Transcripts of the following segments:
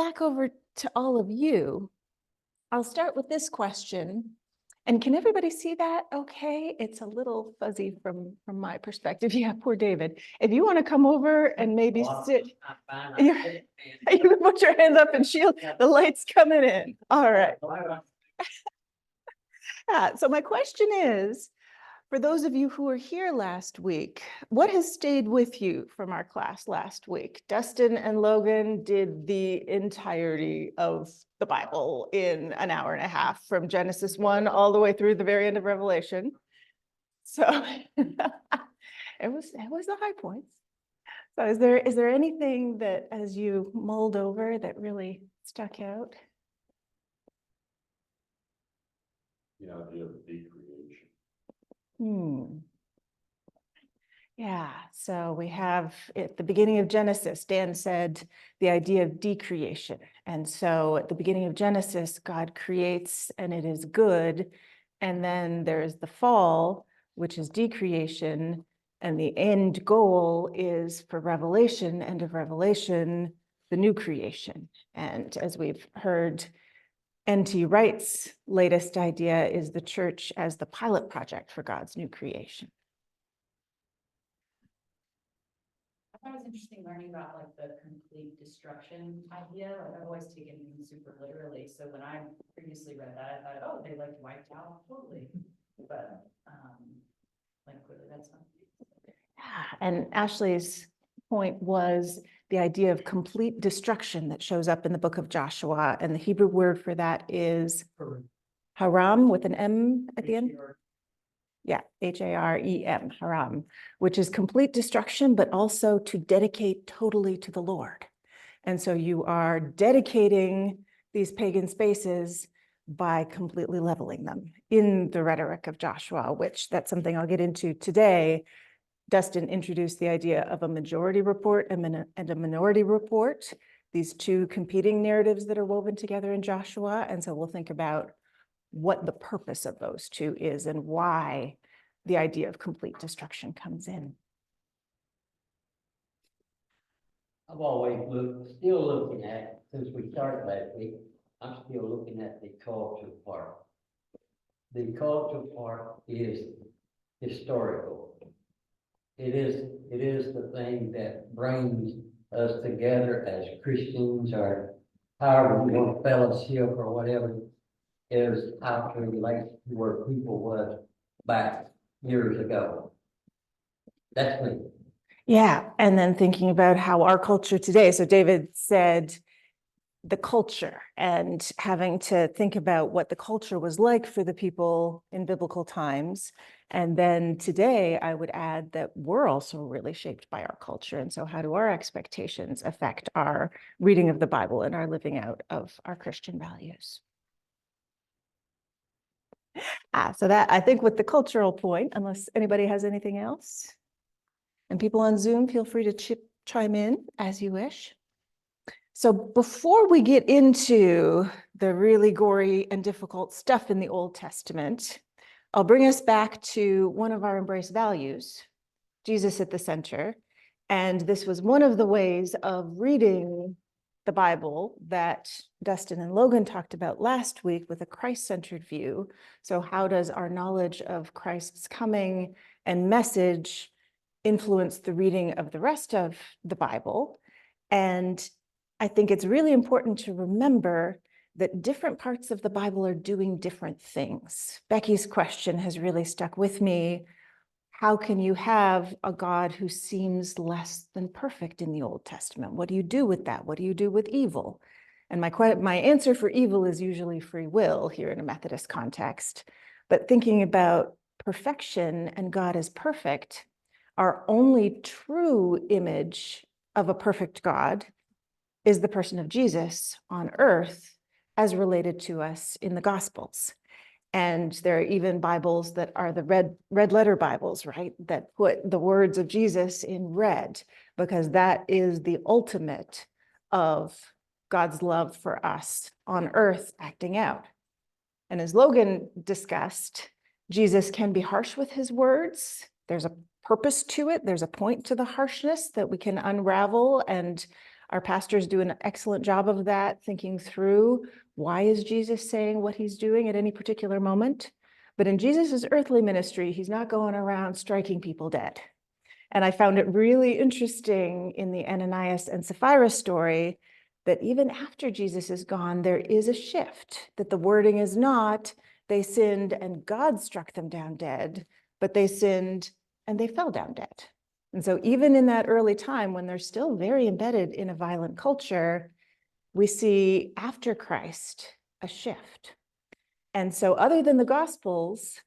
back over to all of you. I'll start with this question. And can everybody see that okay? It's a little fuzzy from my perspective. Yeah, poor David. If you want to come over and maybe sit, you can put your hands up and shield the lights coming in. All right. So my question is, for those of you who were here last week, what has stayed with you from our class last week? Dustin and Logan did the entirety of the Bible in an hour and a half, from Genesis 1 all the way through the very end of Revelation. So it was the high points. So is there anything that, as you mulled over, that really stuck out? The idea of decreation. Yeah, so we have at the beginning of Genesis, Dan said the idea of decreation. And so at the beginning of Genesis, God creates and it is good. And then there's the fall, which is decreation. And the end goal is for Revelation, end of Revelation, the new creation. And as we've heard, N.T. Wright's latest idea is the church as the pilot project for God's new creation. I thought it was interesting learning about like the complete destruction idea. Like I've always taken things super literally. So when I previously read that, I thought, oh, they like wiped out totally. But like clearly that's not. Yeah, and Ashley's point was the idea of complete destruction that shows up in the book of Joshua. And the Hebrew word for that is haram with an M at the end. Yeah, H-A-R-E-M, haram, which is complete destruction, but also to dedicate totally to the Lord. And so you are dedicating these pagan spaces by completely leveling them in the rhetoric of Joshua, which that's something I'll get into today. Dustin introduced the idea of a majority report and a minority report, these two competing narratives that are woven together in Joshua. And so we'll think about what the purpose of those two is and why the idea of complete destruction comes in. I've always still looking at, since we started last week, I'm still looking at the culture part. The culture part is historical. It is the thing that brings us together as Christians, or however we want to fellowship or whatever, is how to relate to where people was back years ago. That's me. Yeah, and then thinking about how our culture today, so David said the culture, and having to think about what the culture was like for the people in biblical times. And then today, I would add that we're also really shaped by our culture. And so how do our expectations affect our reading of the Bible and our living out of our Christian values? So that, I think, with the cultural point, unless anybody has anything else. And people on Zoom, feel free to chime in as you wish. So before we get into the really gory and difficult stuff in the Old Testament, I'll bring us back to one of our embrace values, Jesus at the center. And this was one of the ways of reading the Bible that Dustin and Logan talked about last week, with a Christ-centered view. So how does our knowledge of Christ's coming and message influence the reading of the rest of the Bible? And I think it's really important to remember that different parts of the Bible are doing different things. Becky's question has really stuck with me. How can you have a God who seems less than perfect in the Old Testament? What do you do with that? What do you do with evil? And my answer for evil is usually free will here in a Methodist context. But thinking about perfection and God as perfect, our only true image of a perfect God is the person of Jesus on earth as related to us in the Gospels. And there are even Bibles that are the red letter Bibles, right? That put the words of Jesus in red, because that is the ultimate of God's love for us on earth acting out. And as Logan discussed, Jesus can be harsh with his words. There's a purpose to it. There's a point to the harshness that we can unravel and Our pastors do an excellent job of that, thinking through why is Jesus saying what he's doing at any particular moment. But in Jesus's earthly ministry, he's not going around striking people dead. And I found it really interesting in the Ananias and Sapphira story that even after Jesus is gone, there is a shift, that the wording is not they sinned and God struck them down dead, but they sinned and they fell down dead. And so even in that early time, when they're still very embedded in a violent culture, we see after Christ a shift. And so other than the Gospels,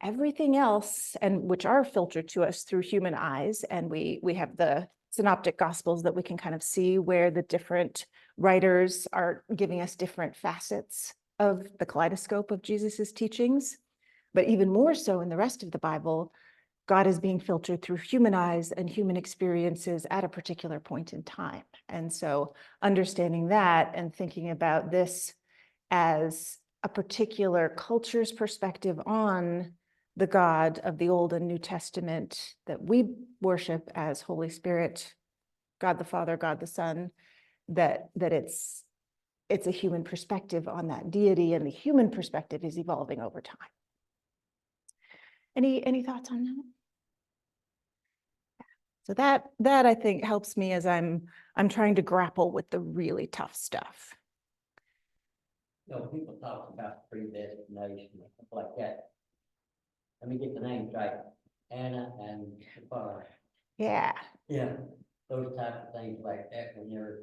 everything else, and which are filtered to us through human eyes, and we have the synoptic Gospels that we can kind of see where the different writers are giving us different facets of the kaleidoscope of Jesus's teachings. But even more so in the rest of the Bible, God is being filtered through human eyes and human experiences at a particular point in time. And so understanding that and thinking about this as a particular culture's perspective on the God of the Old and New Testament that we worship as Holy Spirit, God the Father, God the Son, that it's a human perspective on that deity, and the human perspective is evolving over time. Any thoughts on that? So that I think helps me as I'm trying to grapple with the really tough stuff. You know, people talk about predestination and stuff like that. Let me get the names right. Anna and Sapphira. Yeah. Yeah, those type of things like that when they're,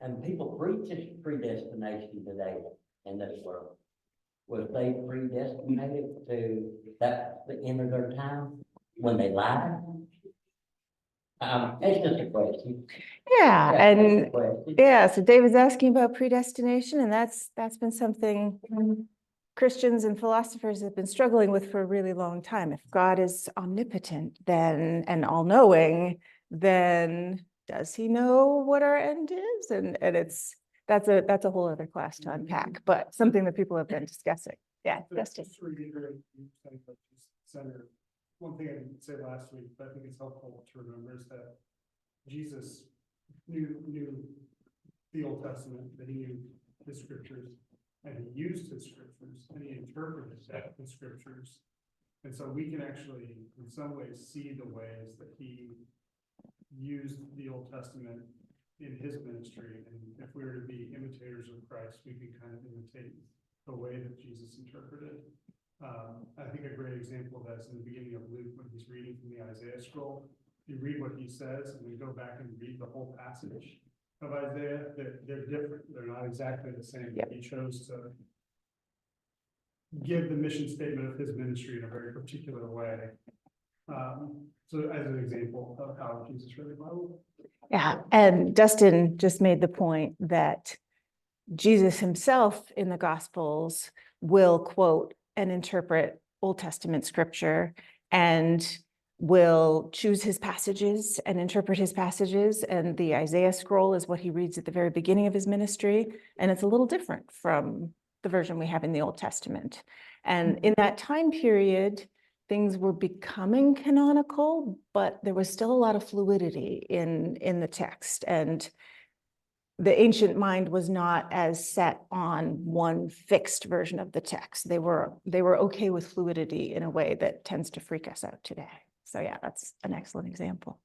and people preach this predestination today in this world. Was they predestinated to that, the end of their time when they lied? It's just a question. Yeah, It's and a question. yeah, so David's asking about predestination, and that's been something Christians and philosophers have been struggling with for a really long time. If God is omnipotent then and all-knowing, then does he know what our end is? And that's a whole other class to unpack, but something that people have been discussing. Yeah, Dustin. Just to reiterate, you said that just Senator, one thing I didn't say last week, but I think it's helpful to remember is that Jesus knew the Old Testament, that he knew the scriptures, and he used his scriptures, and he interpreted the scriptures. And so we can actually, in some ways, see the ways that he used the Old Testament in his ministry. And if we were to be imitators of Christ, we can kind of imitate the way that Jesus interpreted. I think a great example of that is in the beginning of Luke when he's reading from the Isaiah scroll. You read what he says and then go back and read the whole passage of Isaiah. They're different. They're not exactly the same. Yep. He chose to give the mission statement of his ministry in a very particular way. So as an example of how Jesus read the Bible. Yeah, and Dustin just made the point that Jesus himself in the Gospels will quote and interpret Old Testament scripture and will choose his passages and interpret his passages. And the Isaiah scroll is what he reads at the very beginning of his ministry. And it's a little different from the version we have in the Old Testament. And in that time period, things were becoming canonical, but there was still a lot of fluidity in the text. And the ancient mind was not as set on one fixed version of the text. They were okay with fluidity in a way that tends to freak us out today. So yeah, that's an excellent example.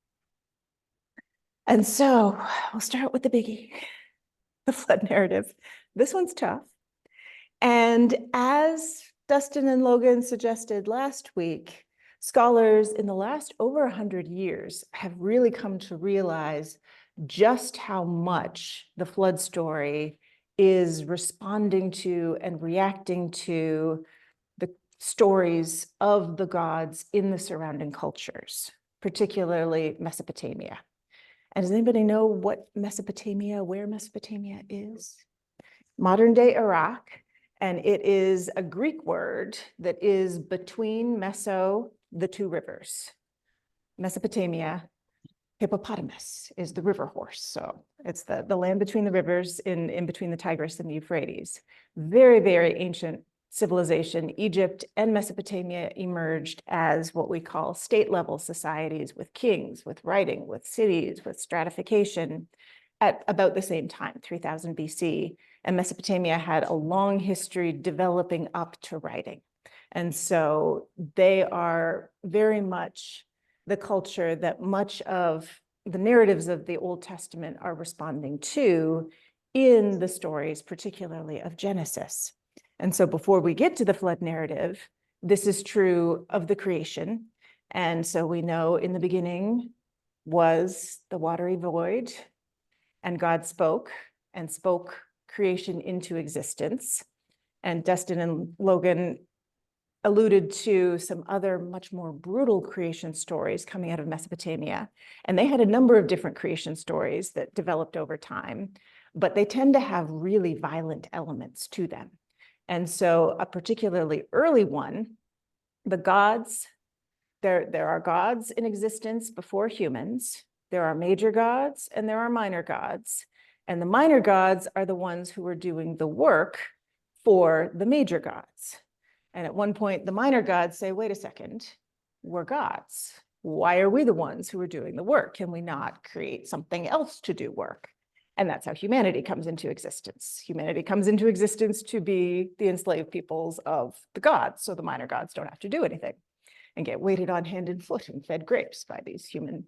And so we'll start with the biggie, the flood narrative. This one's tough. And as Dustin and Logan suggested last week, scholars in the last over 100 years have really come to realize just how much the flood story is responding to and reacting to the stories of the gods in the surrounding cultures, particularly Mesopotamia. And does anybody know what Mesopotamia, where Mesopotamia is? Modern day Iraq, and it is a Greek word that is between Meso, the two rivers. Mesopotamia, hippopotamus is the river horse. So it's the land between the rivers in between the Tigris and the Euphrates. Very, very ancient civilization. Egypt and Mesopotamia emerged as what we call state level societies with kings, with writing, with cities, with stratification. at about the same time, 3000 BC, and Mesopotamia had a long history developing up to writing. And so they are very much the culture that much of the narratives of the Old Testament are responding to in the stories, particularly of Genesis. And so before we get to the flood narrative, this is true of the creation. And so we know in the beginning was the watery void, and God spoke and spoke creation into existence. And Dustin and Logan alluded to some other much more brutal creation stories coming out of Mesopotamia. And they had a number of different creation stories that developed over time, but they tend to have really violent elements to them. And so a particularly early one, the gods, there are gods in existence before humans. There are major gods and there are minor gods. And the minor gods are the ones who are doing the work for the major gods. And at one point, the minor gods say, wait a second, we're gods. Why are we the ones who are doing the work? Can we not create something else to do work? And that's how humanity comes into existence. Humanity comes into existence to be the enslaved peoples of the gods, so the minor gods don't have to do anything and get waited on hand and foot and fed grapes by these human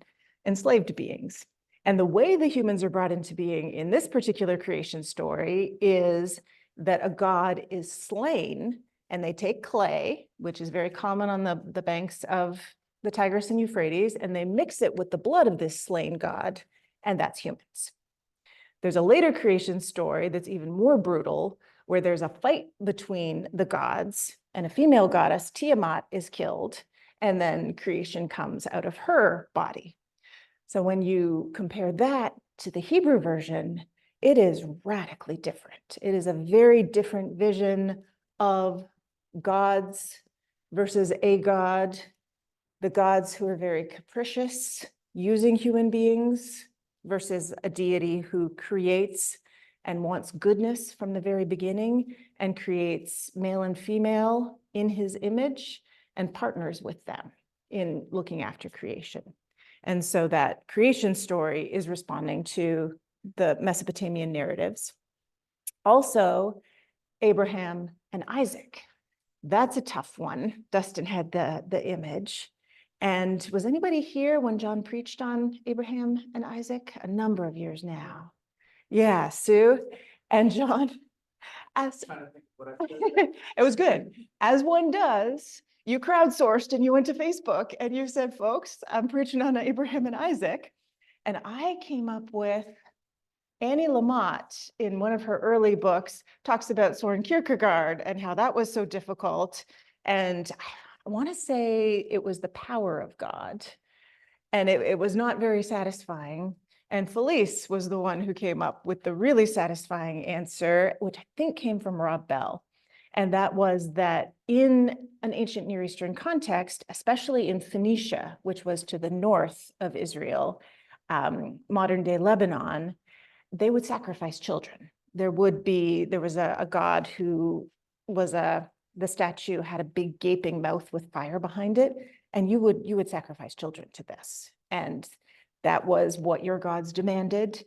enslaved beings. And the way the humans are brought into being in this particular creation story is that a god is slain, and they take clay, which is very common on the banks of the Tigris and Euphrates, and they mix it with the blood of this slain god, and that's humans. There's a later creation story that's even more brutal, where there's a fight between the gods, and a female goddess, Tiamat, is killed, and then creation comes out of her body. So when you compare that to the Hebrew version, it is radically different. It is a very different vision of gods versus a god, the gods who are very capricious, using human beings, versus a deity who creates and wants goodness from the very beginning and creates male and female in his image and partners with them in looking after creation. And so that creation story is responding to the Mesopotamian narratives. Also, Abraham and Isaac. That's a tough one. Dustin had the image. And was anybody here when John preached on Abraham and Isaac? A number of years now. Yeah, Sue and John. As it was good. As one does, you crowdsourced and you went to Facebook and you said, folks, I'm preaching on Abraham and Isaac. And I came up with Annie Lamott, in one of her early books, talks about Soren Kierkegaard and how that was so difficult. And I want to say it was the power of God. And it was not very satisfying. And Felice was the one who came up with the really satisfying answer, which I think came from Rob Bell. And that was that in an ancient Near Eastern context, especially in Phoenicia, which was to the north of Israel, modern day Lebanon, they would sacrifice children. There was a god who was the statue had a big gaping mouth with fire behind it, and you would sacrifice children to this. And that was what your gods demanded.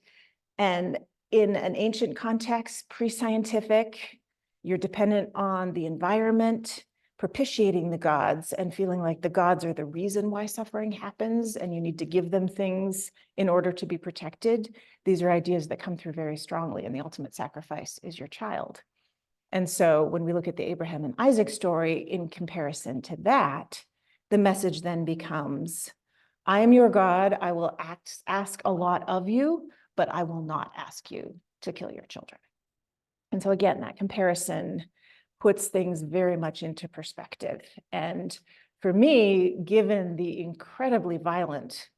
And in an ancient context, pre-scientific, you're dependent on the environment, propitiating the gods and feeling like the gods are the reason why suffering happens and you need to give them things in order to be protected. These are ideas that come through very strongly, and the ultimate sacrifice is your child. And so when we look at the Abraham and Isaac story in comparison to that, the message then becomes, I am your God, I will ask a lot of you, but I will not ask you to kill your children. And so again, that comparison puts things very much into perspective. And for me, given the incredibly violent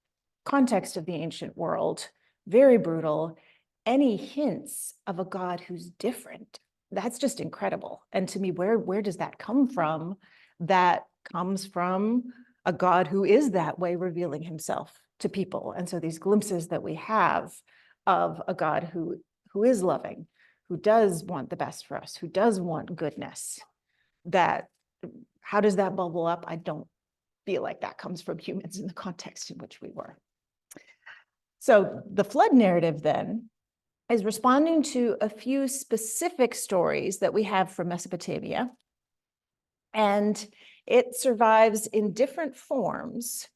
context of the ancient world, very brutal, any hints of a God who's different, that's just incredible. And to me, where does that come from? That comes from a God who is that way, revealing himself to people. And so these glimpses that we have of a God who is loving, who does want the best for us, who does want goodness, that how does that bubble up? I don't feel like that comes from humans in the context in which we were. So the flood narrative then is responding to a few specific stories that we have from Mesopotamia. And it survives in different forms.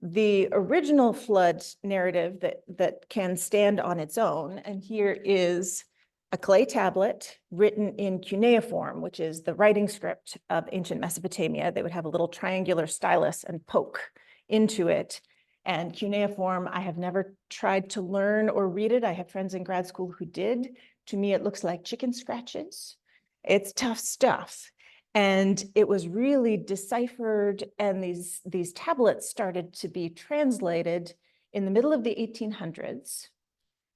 The original flood narrative that can stand on its own, and here is a clay tablet written in cuneiform, which is the writing script of ancient Mesopotamia. They would have a little triangular stylus and poke into it. And cuneiform, I have never tried to learn or read it. I have friends in grad school who did. To me, it looks like chicken scratches. It's tough stuff. And it was really deciphered, and these tablets started to be translated in the middle of the 1800s.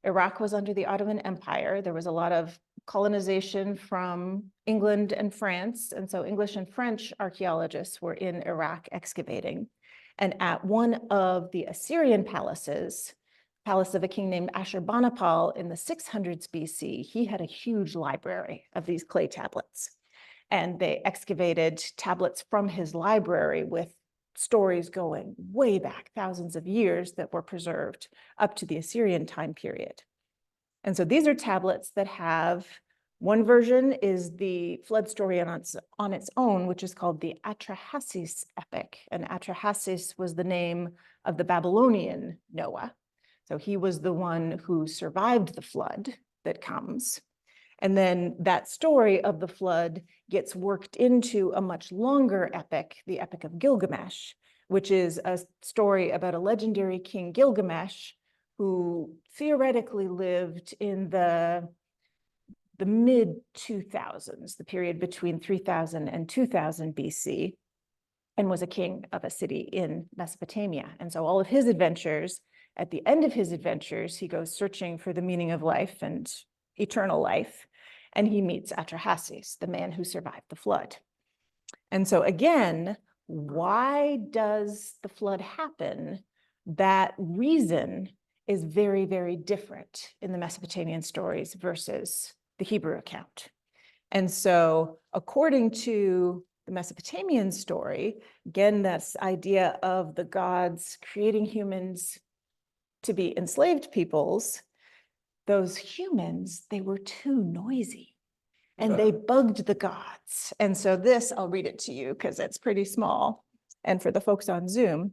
Iraq was under the Ottoman Empire. There was a lot of colonization from England and France. And so English and French archaeologists were in Iraq excavating. And at one of the Assyrian palaces, palace of a king named Ashurbanipal in the 600s BC, he had a huge library of these clay tablets. And they excavated tablets from his library with stories going way back thousands of years that were preserved up to the Assyrian time period. And so these are tablets that have, one version is the flood story on its own, which is called the Atrahasis epic. And Atrahasis was the name of the Babylonian Noah. So he was the one who survived the flood that comes. And then that story of the flood gets worked into a much longer epic, the Epic of Gilgamesh, which is a story about a legendary king Gilgamesh, who theoretically lived in the mid-2000s, the period between 3000 and 2000 BC, and was a king of a city in Mesopotamia. And so all of his adventures, at the end of his adventures, he goes searching for the meaning of life and eternal life, and he meets Atrahasis, the man who survived the flood. And so again, why does the flood happen? That reason is very, very different in the Mesopotamian stories versus the Hebrew account. And so according to the Mesopotamian story, again, this idea of the gods creating humans to be enslaved peoples, those humans, they were too noisy and they bugged the gods. And so this, I'll read it to you because it's pretty small. And for the folks on Zoom,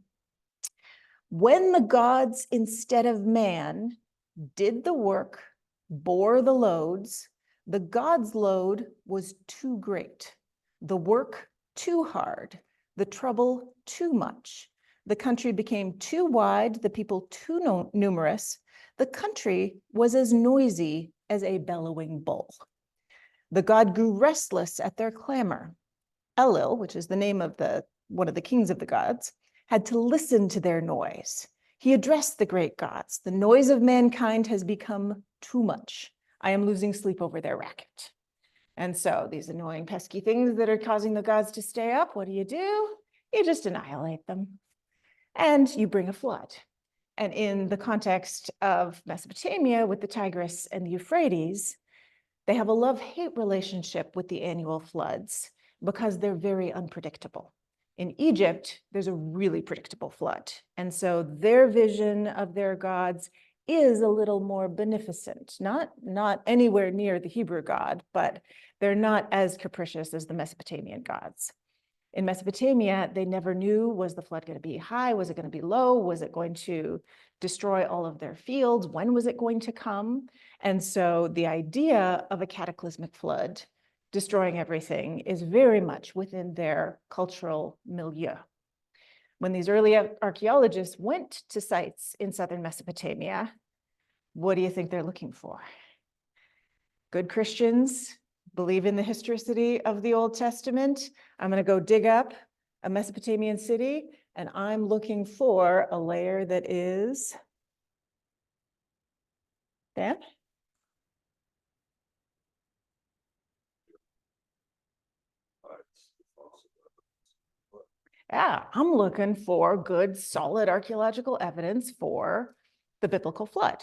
when the gods instead of man did the work, bore the loads, the gods' load was too great, the work too hard, the trouble too much. The country became too wide, the people too numerous. The country was as noisy as a bellowing bull. The god grew restless at their clamor. Elil, which is the name of one of the kings of the gods, had to listen to their noise. He addressed the great gods. The noise of mankind has become too much. I am losing sleep over their racket. And so these annoying, pesky things that are causing the gods to stay up, what do? You just annihilate them. And you bring a flood. And in the context of Mesopotamia with the Tigris and the Euphrates, they have a love-hate relationship with the annual floods because they're very unpredictable. In Egypt, there's a really predictable flood. And so their vision of their gods is a little more beneficent, not anywhere near the Hebrew god, but they're not as capricious as the Mesopotamian gods. In Mesopotamia, they never knew, was the flood going to be high? Was it going to be low? Was it going to destroy all of their fields? When was it going to come? And so the idea of a cataclysmic flood destroying everything is very much within their cultural milieu. When these early archaeologists went to sites in southern Mesopotamia, what do you think they're looking for? Good Christians believe in the historicity of the Old Testament. I'm going to go dig up a Mesopotamian city, and I'm looking for a layer that is damp. Yeah, I'm looking for good, solid archaeological evidence for the biblical flood.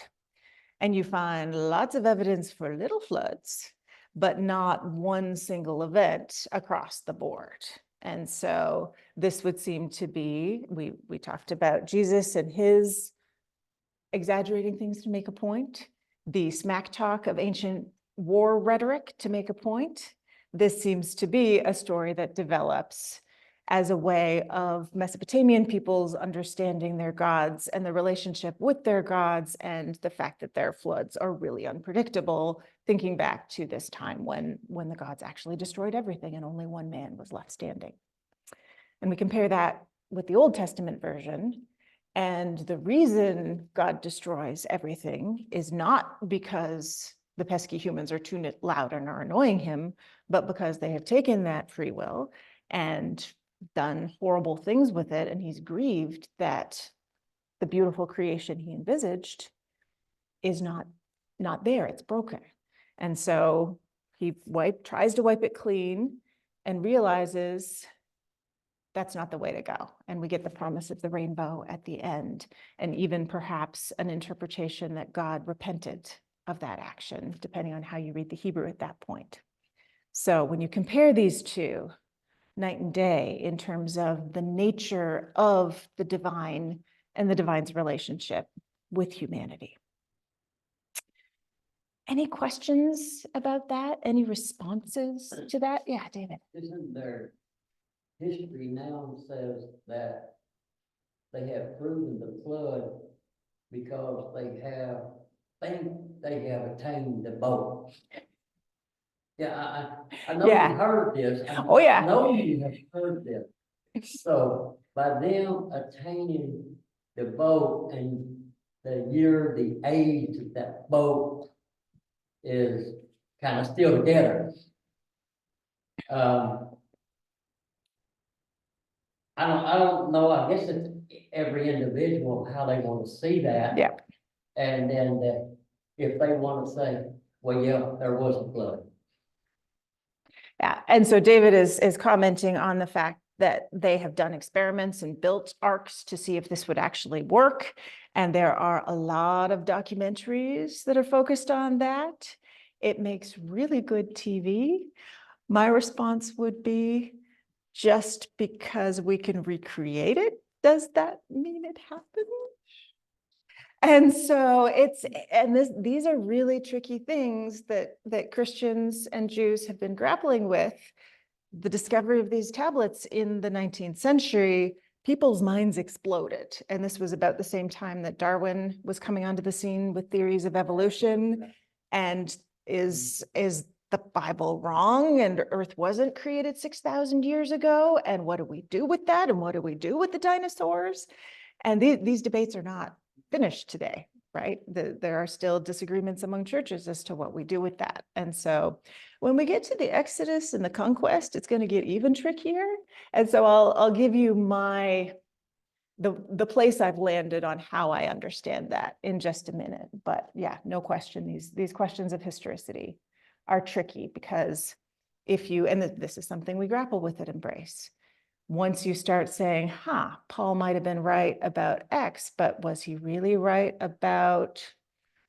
And you find lots of evidence for little floods, but not one single event across the board. And so this would seem to be, we talked about Jesus and his exaggerating things to make a point. the smack talk of ancient war rhetoric to make a point. This seems to be a story that develops as a way of Mesopotamian peoples understanding their gods and the relationship with their gods, and the fact that their floods are really unpredictable, thinking back to this time when the gods actually destroyed everything and only one man was left standing. And we compare that with the Old Testament version, and the reason God destroys everything is not because the pesky humans are too loud and are annoying him, but because they have taken that free will and done horrible things with it, and he's grieved that the beautiful creation he envisaged is not there, it's broken. And so he tries to wipe it clean and realizes that's not the way to go. And we get the promise of the rainbow at the end, and even perhaps an interpretation that God repented of that action, depending on how you read the Hebrew at that point. So when you compare these two, night and day in terms of the nature of the divine and the divine's relationship with humanity. Any questions about that? Any responses to that? Yeah, David. Isn't there history now says that they have proven the flood because they have attained the boat? Yeah, I know Yeah. you heard this. Oh, yeah. I know you have heard this. So by them attaining the boat and the age of that boat is kind of still together. I don't know. I guess it's every individual how they want to see that. Yeah. And then if they want to say, well, yeah, there was a flood. Yeah, and so David is commenting on the fact that they have done experiments and built arcs to see if this would actually work. And there are a lot of documentaries that are focused on that. It makes really good TV. My response would be, just because we can recreate it, does that mean it happened? And so these are really tricky things that Christians and Jews have been grappling with. The discovery of these tablets in the 19th century, people's minds exploded. And this was about the same time that Darwin was coming onto the scene with theories of evolution. And is the Bible wrong, and Earth wasn't created 6,000 years ago? And what do we do with that? And what do we do with the dinosaurs? And these debates are not finished today, right? There are still disagreements among churches as to what we do with that. And so when we get to the Exodus and the conquest, it's going to get even trickier. And so I'll give you the place I've landed on how I understand that in just a minute. But yeah, no question, these questions of historicity are tricky, because this is something we grapple with at Embrace. Once you start saying, Paul might have been right about X, but was he really right about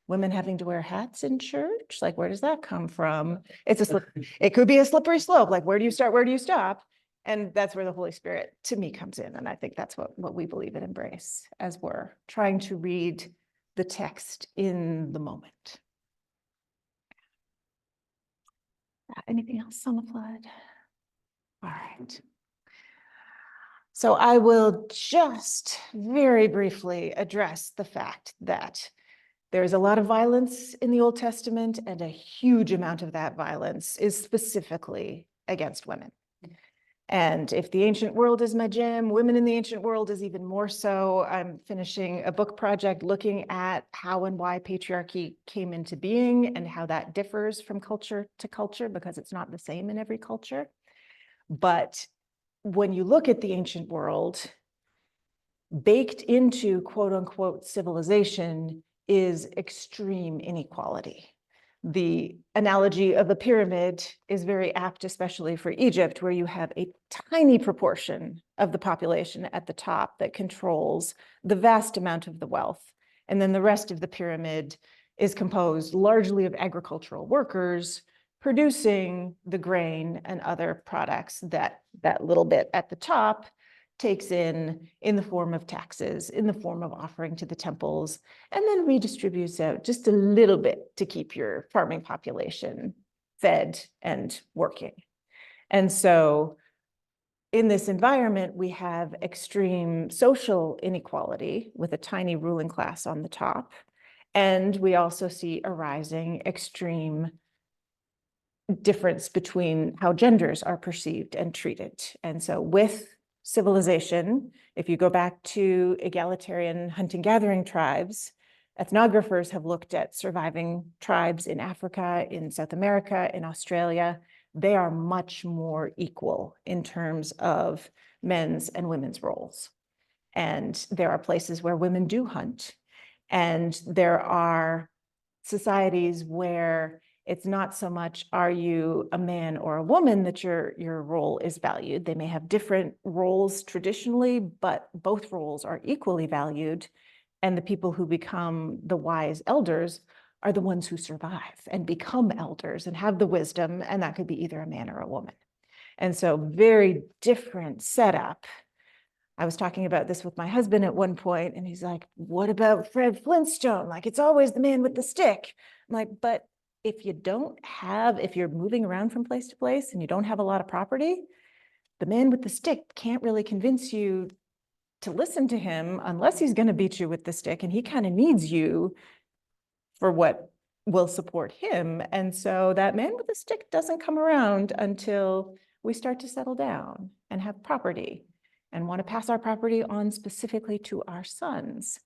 women having to wear hats in church? Like, where does that come from? It could be a slippery slope. Like, where do you start? Where do you stop? And that's where the Holy Spirit, to me, comes in. And I think that's what we believe at Embrace, as we're trying to read the text in the moment. Anything else on the flood? All right. So I will just very briefly address the fact that there's a lot of violence in the Old Testament, and a huge amount of that violence is specifically against women. And if the ancient world is my jam, women in the ancient world is even more so. I'm finishing a book project looking at how and why patriarchy came into being and how that differs from culture to culture, because it's not the same in every culture. But when you look at the ancient world, baked into quote unquote civilization is extreme inequality. The analogy of a pyramid is very apt, especially for Egypt, where you have a tiny proportion of the population at the top that controls the vast amount of the wealth. And then the rest of the pyramid is composed largely of agricultural workers producing the grain and other products that little bit at the top takes in the form of taxes, in the form of offering to the temples, and then redistributes out just a little bit to keep your farming population fed and working. And so in this environment, we have extreme social inequality with a tiny ruling class on the top. And we also see a rising extreme difference between how genders are perceived and treated. And so with civilization, if you go back to egalitarian hunting-gathering tribes, ethnographers have looked at surviving tribes in Africa, in South America, in Australia. They are much more equal in terms of men's and women's roles. And there are places where women do hunt. And there are societies where it's not so much, are you a man or a woman, that your role is valued. They may have different roles traditionally, but both roles are equally valued. And the people who become the wise elders are the ones who survive and become elders and have the wisdom, and that could be either a man or a woman. And so very different setup. I was talking about this with my husband at one point, and he's like, what about Fred Flintstone? Like, it's always the man with the stick. I'm like, but if you're moving around from place to place and you don't have a lot of property, the man with the stick can't really convince you to listen to him unless he's going to beat you with the stick, and he kind of needs you for what will support him. And so that man with the stick doesn't come around until we start to settle down and have property and want to pass our property on specifically to our sons.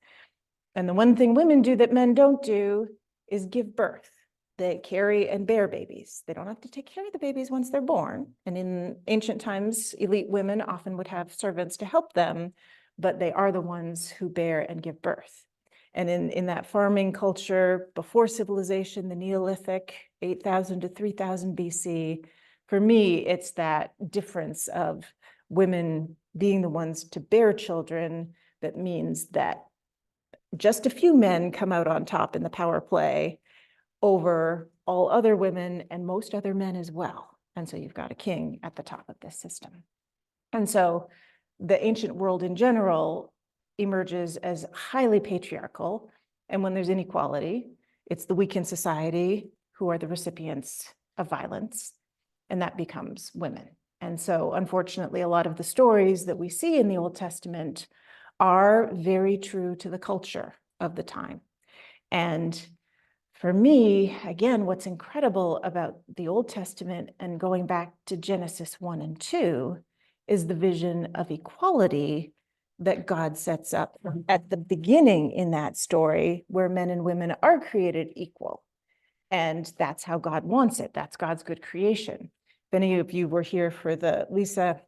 And the one thing women do that men don't do is give birth. They carry and bear babies. They don't have to take care of the babies once they're born. And in ancient times, elite women often would have servants to help them, but they are the ones who bear and give birth. And in that farming culture before civilization, the Neolithic, 8,000 to 3,000 BC, for me, it's that difference of women being the ones to bear children that means that just a few men come out on top in the power play over all other women and most other men as well. And so you've got a king at the top of this system. And so the ancient world in general emerges as highly patriarchal. And when there's inequality, it's the weak in society who are the recipients of violence, and that becomes women. And so unfortunately, a lot of the stories that we see in the Old Testament are very true to the culture of the time. And for me, again, what's incredible about the Old Testament and going back to Genesis 1 and 2 is the vision of equality that God sets up at the beginning in that story, where men and women are created equal. And that's how God wants it. That's God's good creation. If any of you were here for the Lisa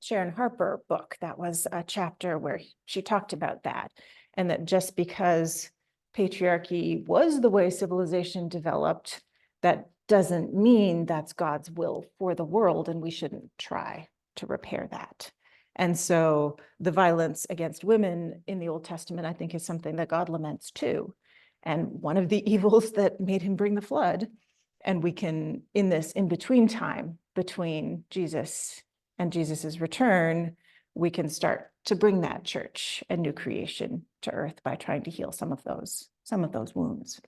Sharon Harper book, that was a chapter where she talked about that. And that just because patriarchy was the way civilization developed, that doesn't mean that's God's will for the world, and we shouldn't try to repair that. And so the violence against women in the Old Testament, I think, is something that God laments too. And one of the evils that made him bring the flood, and we can, in this in-between time between Jesus and Jesus's return, we can start to bring that church and new creation to earth by trying to heal some of those wounds.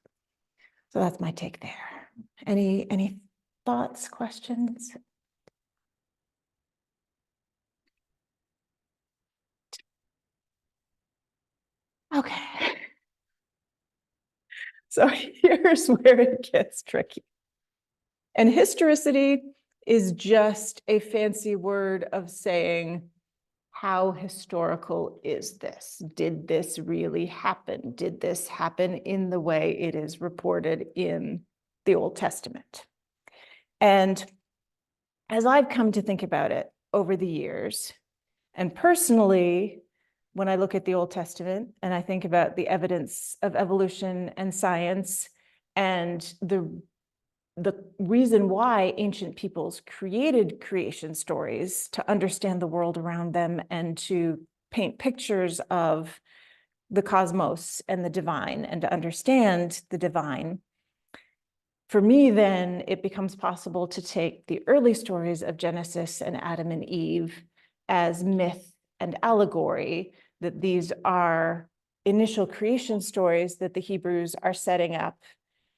So that's my take there. Any thoughts, questions? Okay. So here's where it gets tricky. And historicity is just a fancy word of saying, how historical is this? Did this really happen? Did this happen in the way it is reported in the Old Testament? And as I've come to think about it over the years, and personally, when I look at the Old Testament and I think about the evidence of evolution and science and the reason why ancient peoples created creation stories to understand the world around them and to paint pictures of the cosmos and the divine and to understand the divine, for me, then it becomes possible to take the early stories of Genesis and Adam and Eve as myth and allegory, that these are initial creation stories that the Hebrews are setting up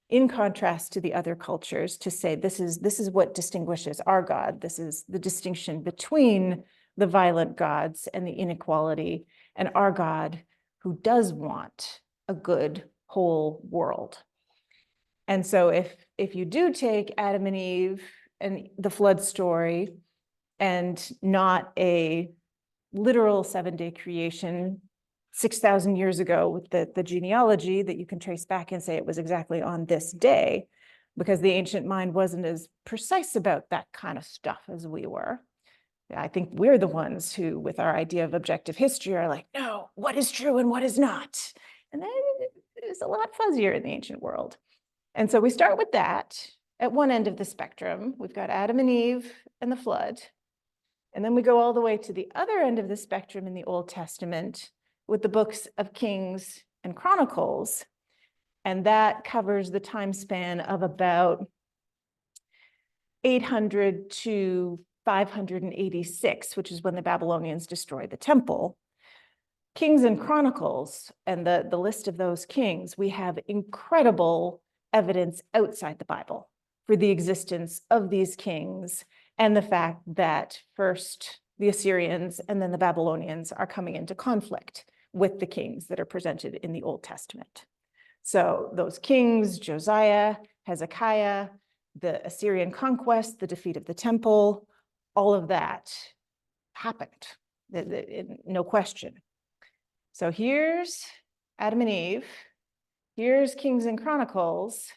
in contrast to the other cultures to say, this is what distinguishes our God. This is the distinction between the violent gods and the inequality, and our God who does want a good whole world. And so if you do take Adam and Eve and the flood story and not a literal 7-day creation 6,000 years ago with the genealogy that you can trace back and say it was exactly on this day, because the ancient mind wasn't as precise about that kind of stuff as we were. I think we're the ones who, with our idea of objective history, are like, no, what is true and what is not? And then it's a lot fuzzier in the ancient world. And so we start with that at one end of the spectrum. We've got Adam and Eve and the flood. And then we go all the way to the other end of the spectrum in the Old Testament with the books of Kings and Chronicles. And that covers the time span of about 800 to 586, which is when the Babylonians destroyed the temple. Kings and Chronicles, and the list of those kings, we have incredible evidence outside the Bible for the existence of these kings and the fact that first the Assyrians and then the Babylonians are coming into conflict with the kings that are presented in the Old Testament. So those kings, Josiah, Hezekiah, the Assyrian conquest, the defeat of the temple, all of that happened, no question. So here's Adam and Eve, here's Kings and Chronicles.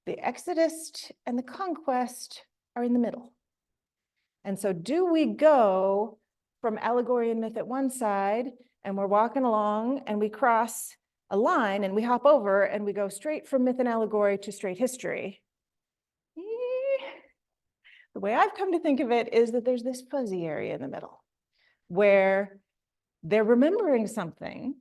The Exodus and the conquest are in the middle. And so do we go from allegory and myth at one side, and we're walking along and we cross a line and we hop over and we go straight from myth and allegory to straight history? The way I've come to think of it is that there's this fuzzy area in the middle where they're remembering something.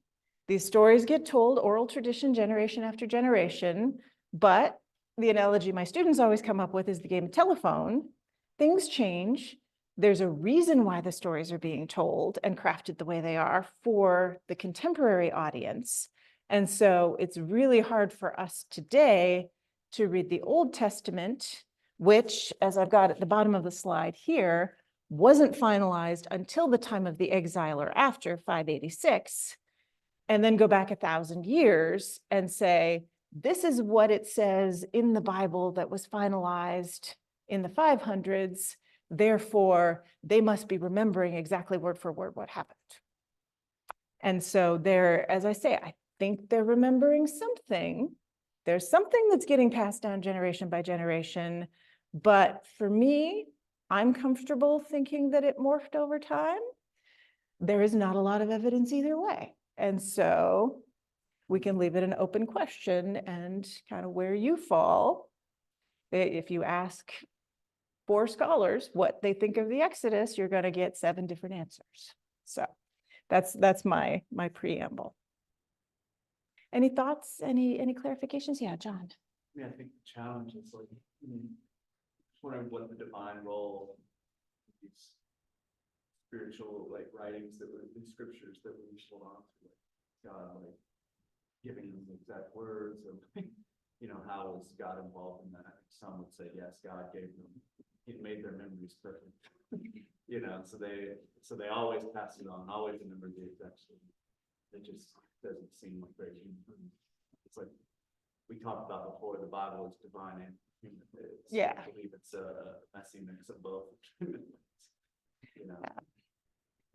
These stories get told, oral tradition, generation after generation, but the analogy my students always come up with is the game of telephone. Things change. There's a reason why the stories are being told and crafted the way they are for the contemporary audience. And so it's really hard for us today to read the Old Testament, which, as I've got at the bottom of the slide here, wasn't finalized until the time of the exile or after 586, and then go back 1,000 years and say, this is what it says in the Bible that was finalized in the 500s. Therefore, they must be remembering exactly word for word what happened. And so they're, as I say, I think they're remembering something. There's something that's getting passed down generation by generation. But for me, I'm comfortable thinking that it morphed over time. There is not a lot of evidence either way. And so we can leave it an open question and kind of where you fall. If you ask 4 scholars what they think of the Exodus, you're going to get 7 different answers. So that's my preamble. Any thoughts? Any clarifications? Yeah, John. Yeah, I think the challenge is like, wondering what the divine role of these spiritual like writings that were in scriptures that we hold on to, like God, like giving them the exact words of, how is God involved in that? Some would say yes, God gave them, He made their memories perfect. So they always pass it on, always remember the exact story. It just doesn't seem like very human. It's like we talked about before, the Bible is divine and human. Yeah. I believe it's a messy mix of both.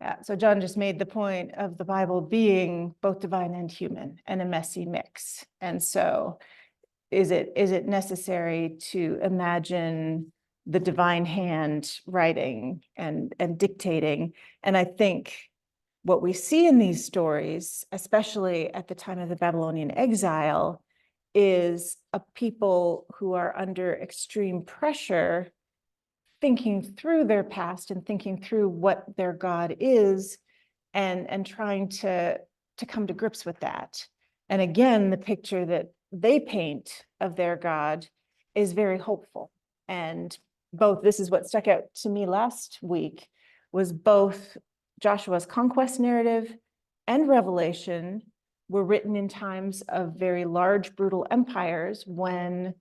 Yeah, so John just made the point of the Bible being both divine and human and a messy mix. And so is it necessary to imagine the divine hand writing and dictating? And I think what we see in these stories, especially at the time of the Babylonian exile, is a people who are under extreme pressure, thinking through their past and thinking through what their God is, and trying to come to grips with that. And again, the picture that they paint of their God is very hopeful. And both, this is what stuck out to me last week, was both Joshua's conquest narrative and Revelation were written in times of very large, brutal empires when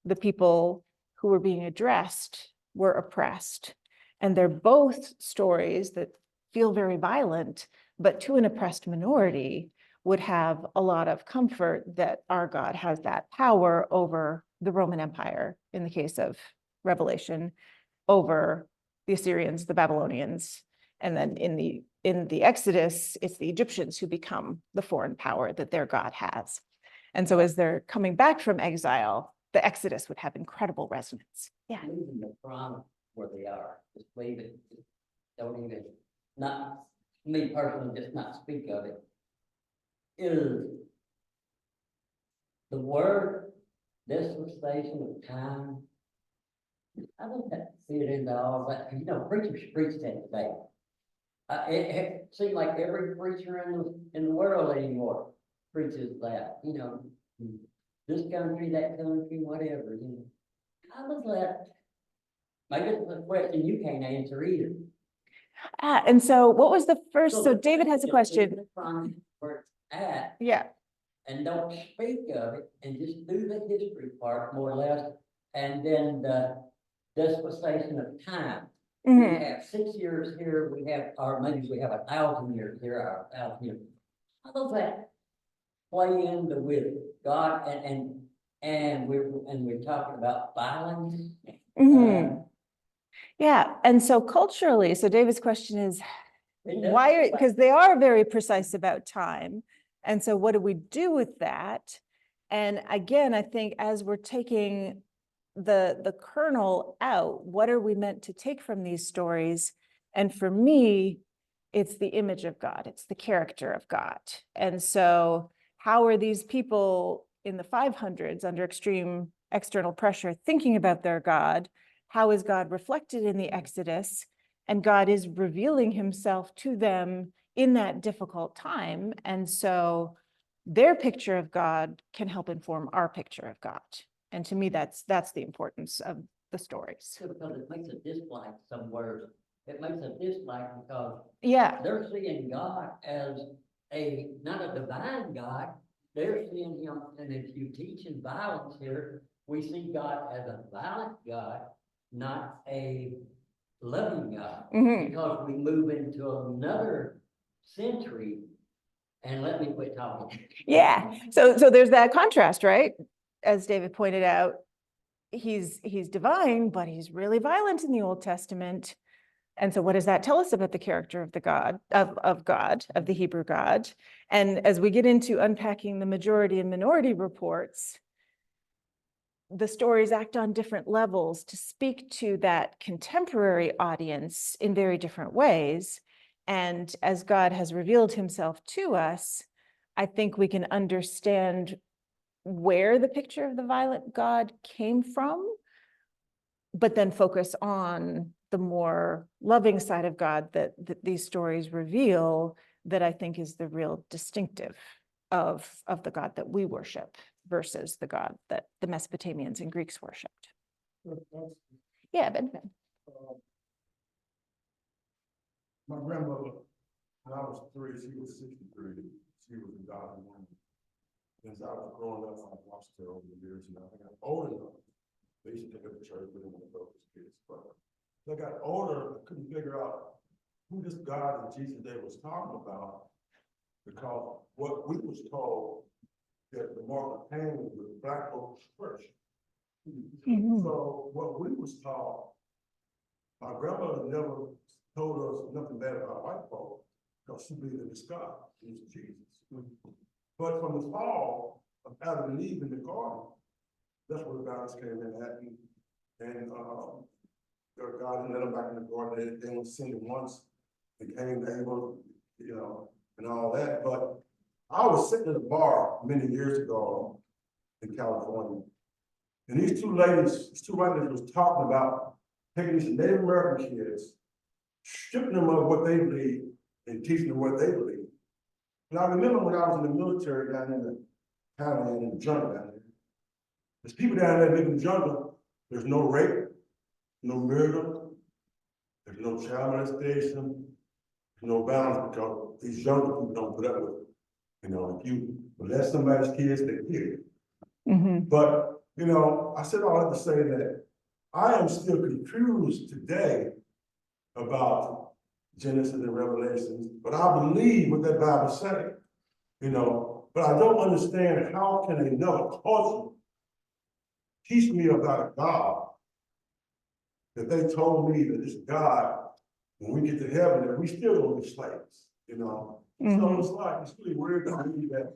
the people who were being addressed were oppressed. And they're both stories that feel very violent, but to an oppressed minority would have a lot of comfort that our God has that power over the Roman Empire, in the case of Revelation, over the Assyrians, the Babylonians, and then in the Exodus, it's the Egyptians who become the foreign power that their God has. And so as they're coming back from exile, the Exodus would have incredible resonance. Yeah. Leaving the promise where they are, just leave it, just don't even, not, me personally, just not speak of it. Is the word dispensation of time, I don't have to fit into all that, 'cause, you know, preachers preach that today. It seems like every preacher in the world anymore preaches that, you know, this country, that country, whatever, you know. How does that, maybe it's a question you can't answer either. And so what was the first? So David has a just question. leave the promise where it's at, Yeah. and don't speak of it, and just do the history part more or less, and then the dispensation of time. We Mhm. have 6 years here, we have, or maybe we have 1,000 years here, or 1,000 years. How does that play into with God and we're talking about violence? Mhm. Yeah. And so culturally, so David's question is, why are, because they are very precise about time. And so what do we do with that? And again, I think as we're taking the kernel out, what are we meant to take from these stories? And for me, it's the image of God, it's the character of God. And so how are these people in the 500s under extreme external pressure thinking about their God? How is God reflected in the Exodus? And God is revealing himself to them in that difficult time. And so their picture of God can help inform our picture of God. And to me, that's the importance of the stories. Because it makes a dislike somewhere. It makes a dislike because Yeah. they're seeing God as not a divine God. They're seeing him, and if you teach in violence here, we see God as a violent God, not a loving God. Mhm. Because we move into another century, and let me quit talking. Yeah. So there's that contrast, right? As David pointed out, he's divine, but he's really violent in the Old Testament. And so what does that tell us about the character of the God, of God, of the Hebrew God? And as we get into unpacking the majority and minority reports, the stories act on different levels to speak to that contemporary audience in very different ways. And as God has revealed himself to us, I think we can understand where the picture of the violent God came from, but then focus on the more loving side of God that these stories reveal, that I think is the real distinctive of the God that we worship versus the God that the Mesopotamians and Greeks worshipped. Yeah, Ben. My grandmother, when I was 3, she was 63. She was a godly woman. As I was growing up, I watched her over the years, and I got older enough. They used to take her to church, but they didn't want to go as kids. But as I got older, I couldn't figure out who this God that Jesus Day was talking about, because what we was told that the mark of pain was the black folks first. Mhm. So what we was taught, my grandmother never told us nothing bad about white folks, because she believed in this God, Jesus. But from the fall of Adam and Eve in the garden, that's where the balance came in at, and God didn't let them back in the garden. They only sinned once, became able, you know, and all that. But I was sitting at a bar many years ago in California, and these two ladies was talking about taking these Native American kids, stripping them of what they believe, and teaching them what they believe. And I remember when I was in the military down in the county, in the jungle down there. There's people down there living in the jungle. There's no rape, no murder, there's no child molestation, no balance because these younger people don't put up with it. You know, if you molest somebody's kids, they kill you. Mhm. But, you know, I said all that to say that I am still confused today about Genesis and Revelations, but I believe what that Bible says, you know, but I don't understand how can another culture teach me about a God that they told me that this God, when we get to heaven, that we still gonna be slaves, you know? So Mhm. it's like, it's really weird to me that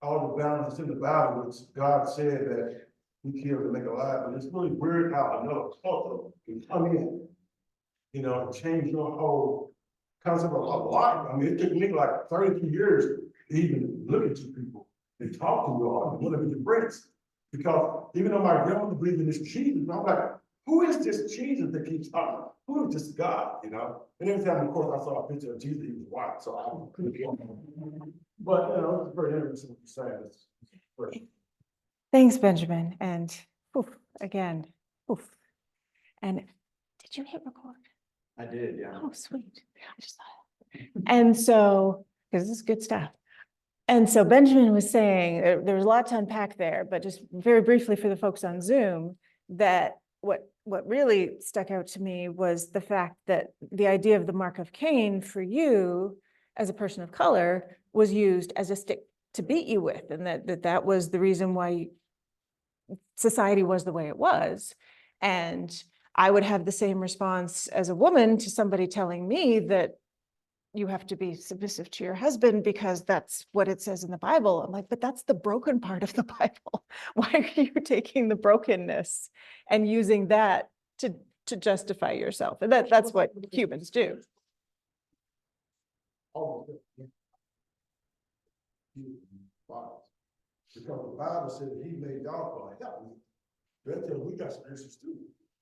all the balance in the Bible, which God said that we kill to make alive, but it's really weird how another culture can come in, you know, and change your whole concept of life. I mean, it took me like 32 years to even look at you people and talk to you all, and want to be your friends. Because even though my grandmother believed in this Jesus, I'm like, who is this Jesus that keeps talking? Who is this God, you know? And every time, of course, I saw a picture of Jesus, he was white, so I couldn't get on. But, you know, it's very interesting what you're saying. It's- Thanks, Benjamin. And poof, again, poof. And did you hit record? I did, yeah. Oh, sweet. I just thought. And so, because this is good stuff. And so Benjamin was saying, there was a lot to unpack there, but just very briefly for the folks on Zoom, that what really stuck out to me was the fact that the idea of the mark of Cain for you as a person of color was used as a stick to beat you with, and that was the reason why society was the way it was. And I would have the same response as a woman to somebody telling me that you have to be submissive to your husband because that's what it says in the Bible. I'm like, but that's the broken part of the Bible. Why are you taking the brokenness and using that to justify yourself? And that's what humans do. Oh, yeah. Because the Bible said that he made y'all for help me. That tells we got some issues too,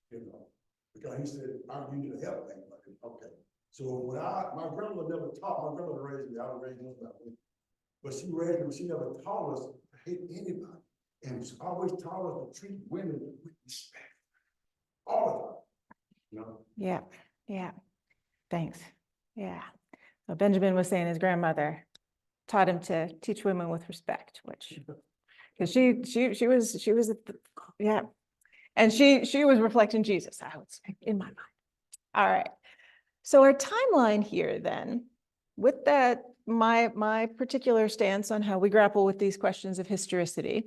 you know, because he said, I'm you need to help me. Like, okay. So when my grandmother never taught, my grandmother raised me, I was raised in that way. But she raised me, she never taught us to hate anybody. And she always taught us to treat women with respect. All the time. You know? Yeah, yeah. Thanks. Yeah. So Benjamin was saying his grandmother taught him to teach women with respect, which because she was yeah, and she was reflecting Jesus, I would say, in my mind. All right. So our timeline here then, with that, my particular stance on how we grapple with these questions of historicity,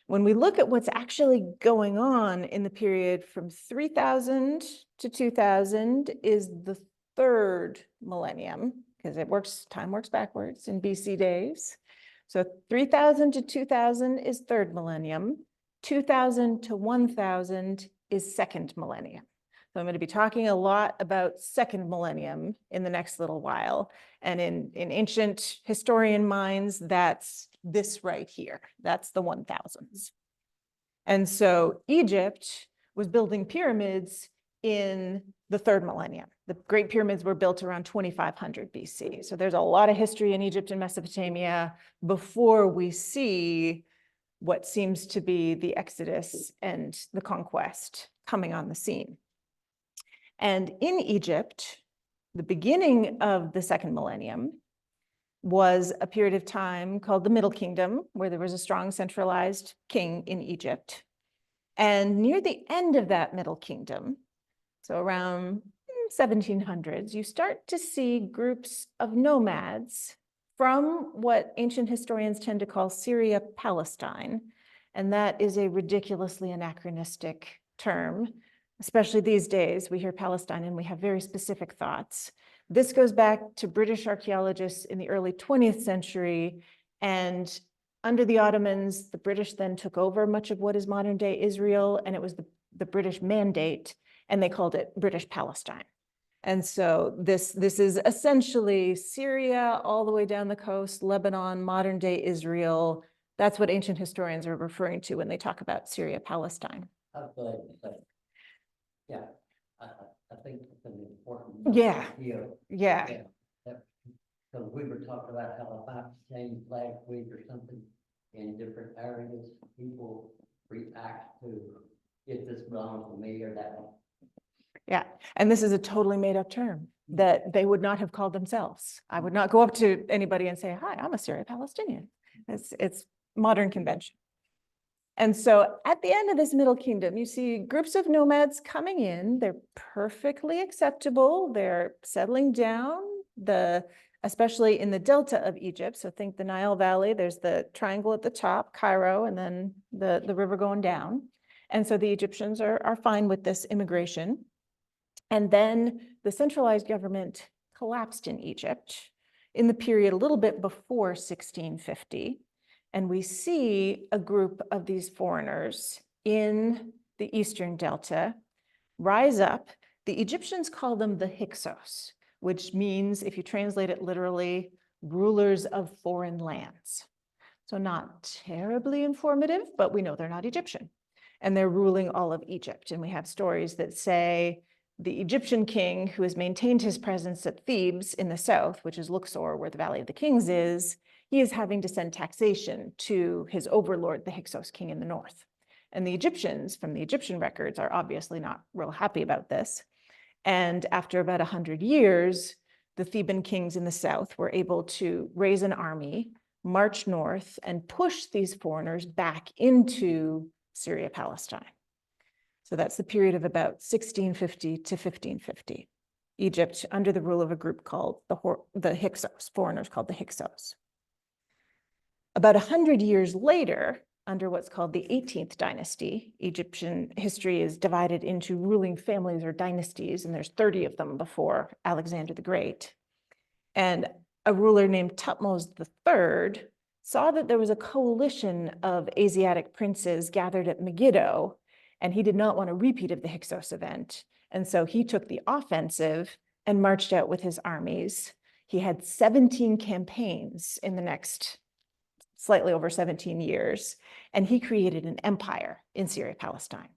when we look at what's actually going on in the period from 3000 to 2000 is the third millennium, because time works backwards in BC days. So 3000 to 2000 is third millennium, 2000 to 1000 is second millennium. So I'm going to be talking a lot about second millennium in the next little while. And in ancient historian minds, that's this right here. That's the 1000s. And so Egypt was building pyramids in the third millennium. The Great Pyramids were built around 2500 BC. So there's a lot of history in Egypt and Mesopotamia before we see what seems to be the Exodus and the conquest coming on the scene. And in Egypt, the beginning of the second millennium was a period of time called the Middle Kingdom, where there was a strong centralized king in Egypt. And near the end of that Middle Kingdom, so around 1700s, you start to see groups of nomads from what ancient historians tend to call Syria Palestine. And that is a ridiculously anachronistic term. Especially these days, we hear Palestine and we have very specific thoughts. This goes back to British archaeologists in the early 20th century. And under the Ottomans, the British then took over much of what is modern day Israel, and it was the British mandate, and they called it British Palestine. And so this is essentially Syria all the way down the coast, Lebanon, modern day Israel. That's what ancient historians are referring to when they talk about Syria Palestine. Yeah, I think it's an important. Yeah. Here. Yeah. So we were talking about how about changed last week or something in different areas, people react to if this belongs to me or that one. Yeah, and this is a totally made up term. that they would not have called themselves. I would not go up to anybody and say, hi, I'm a Syro-Palestinian. It's modern convention. And so at the end of this Middle Kingdom, you see groups of nomads coming in. They're perfectly acceptable. They're settling down, especially in the delta of Egypt. So think the Nile Valley, there's the triangle at the top, Cairo, and then the river going down. And so the Egyptians are fine with this immigration. And then the centralized government collapsed in Egypt in the period a little bit before 1650. And we see a group of these foreigners in the Eastern Delta rise up. The Egyptians call them the Hyksos, which means, if you translate it literally, rulers of foreign lands. So not terribly informative, but we know they're not Egyptian. And they're ruling all of Egypt. And we have stories that say the Egyptian king, who has maintained his presence at Thebes in the south, which is Luxor, where the Valley of the Kings is, he is having to send taxation to his overlord, the Hyksos king in the north. And the Egyptians, from the Egyptian records, are obviously not real happy about this. And after about 100 years, the Theban kings in the south were able to raise an army, march north, and push these foreigners back into Syria, Palestine. So that's the period of about 1650 to 1550. Egypt under the rule of a group called the Hyksos, foreigners called the Hyksos. About 100 years later, under what's called the 18th dynasty, Egyptian history is divided into ruling families or dynasties, and there's 30 of them before Alexander the Great. And a ruler named Thutmose III saw that there was a coalition of Asiatic princes gathered at Megiddo, and he did not want a repeat of the Hyksos event. And so he took the offensive and marched out with his armies. He had 17 campaigns in the next slightly over 17 years, and he created an empire in Syria, Palestine.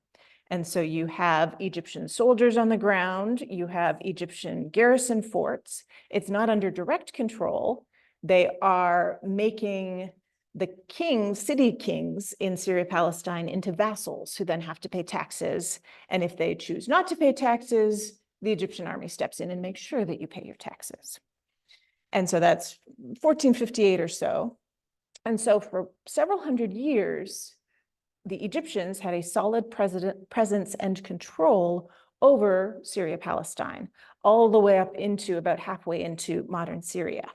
And so you have Egyptian soldiers on the ground, you have Egyptian garrison forts. It's not under direct control. They are making the kings, city kings in Syria, Palestine into vassals who then have to pay taxes. And if they choose not to pay taxes, the Egyptian army steps in and makes sure that you pay your taxes. And so that's 1458 or so. And so for several hundred years, the Egyptians had a solid presence and control over Syria, Palestine, all the way up into about halfway into modern Syria.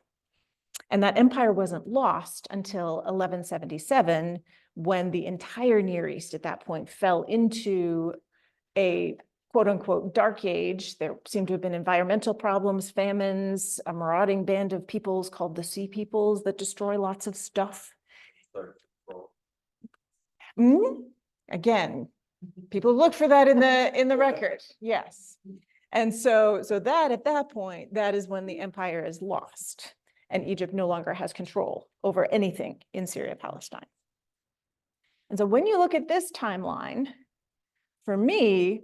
And that empire wasn't lost until 1177, when the entire Near East at that point fell into a quote unquote dark age. There seemed to have been environmental problems, famines, a marauding band of peoples called the Sea Peoples that destroy lots of stuff. Again, people look for that in the record. Yes. And so that at that point, that is when the empire is lost and Egypt no longer has control over anything in Syria, Palestine. And so when you look at this timeline, for me,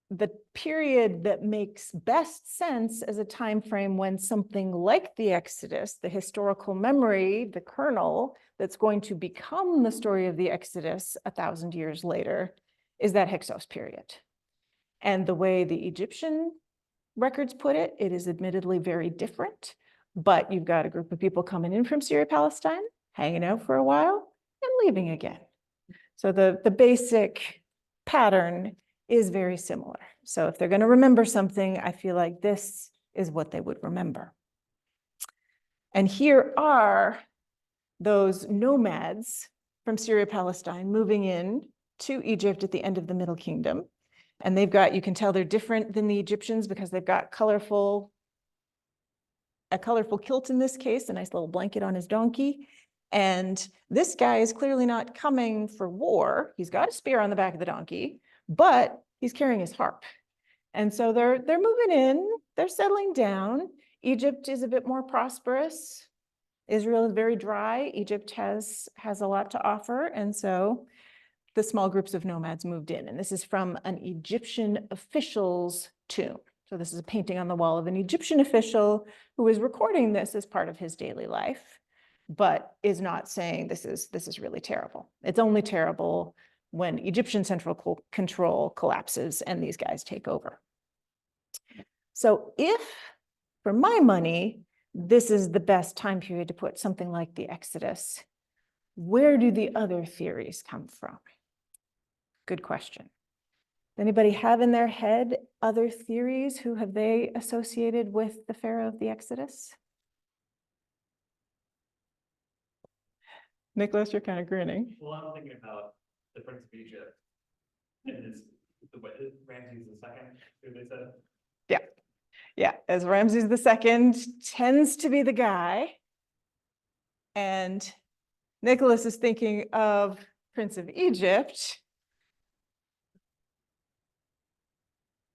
the period that makes best sense as a time frame when something like the Exodus, the historical memory, the kernel that's going to become the story of the Exodus 1,000 years later, is that Hyksos period. And the way the Egyptian records put it, it is admittedly very different, but you've got a group of people coming in from Syria, Palestine, hanging out for a while, and leaving again. So the basic pattern is very similar. So if they're going to remember something, I feel like this is what they would remember. And here are those nomads from Syria, Palestine, moving in to Egypt at the end of the Middle Kingdom. And they've got, you can tell they're different than the Egyptians because they've got a colorful kilt in this case, a nice little blanket on his donkey. And this guy is clearly not coming for war. He's got a spear on the back of the donkey, but he's carrying his harp. And so they're moving in, they're settling down. Egypt is a bit more prosperous. Israel is very dry. Egypt has a lot to offer. And so the small groups of nomads moved in. And this is from an Egyptian official's tomb. So this is a painting on the wall of an Egyptian official who is recording this as part of his daily life, but is not saying this is really terrible. It's only terrible when Egyptian central control collapses and these guys take over. So if, for my money, this is the best time period to put something like the Exodus, where do the other theories come from? Good question. Anybody have in their head other theories? Who have they associated with the Pharaoh of the Exodus? Nicholas, you're kind of grinning. Well, I'm thinking about the Prince of Egypt. And it's Ramses the second, who they said. Yeah, as Ramses II tends to be the guy. And Nicholas is thinking of Prince of Egypt.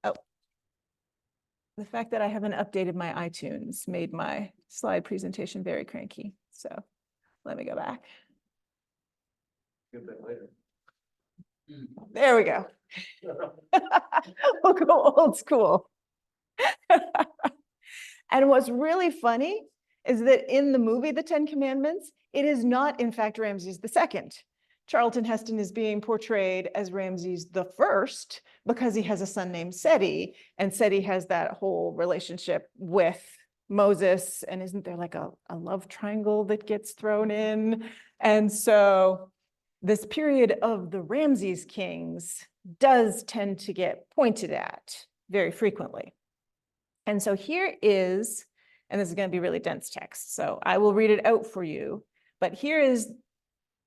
Oh, the fact that I haven't updated my iTunes made my slide presentation very cranky. So let me go back. Get that later. There we go. We'll go old school. And what's really funny is that in the movie, The Ten Commandments, it is not, in fact, Ramses II. Charlton Heston is being portrayed as Ramses I because he has a son named Seti, and Seti has that whole relationship with Moses, and isn't there like a love triangle that gets thrown in? And so this period of the Ramses kings does tend to get pointed at very frequently. And so here is, and this is going to be really dense text, so I will read it out for you, but here is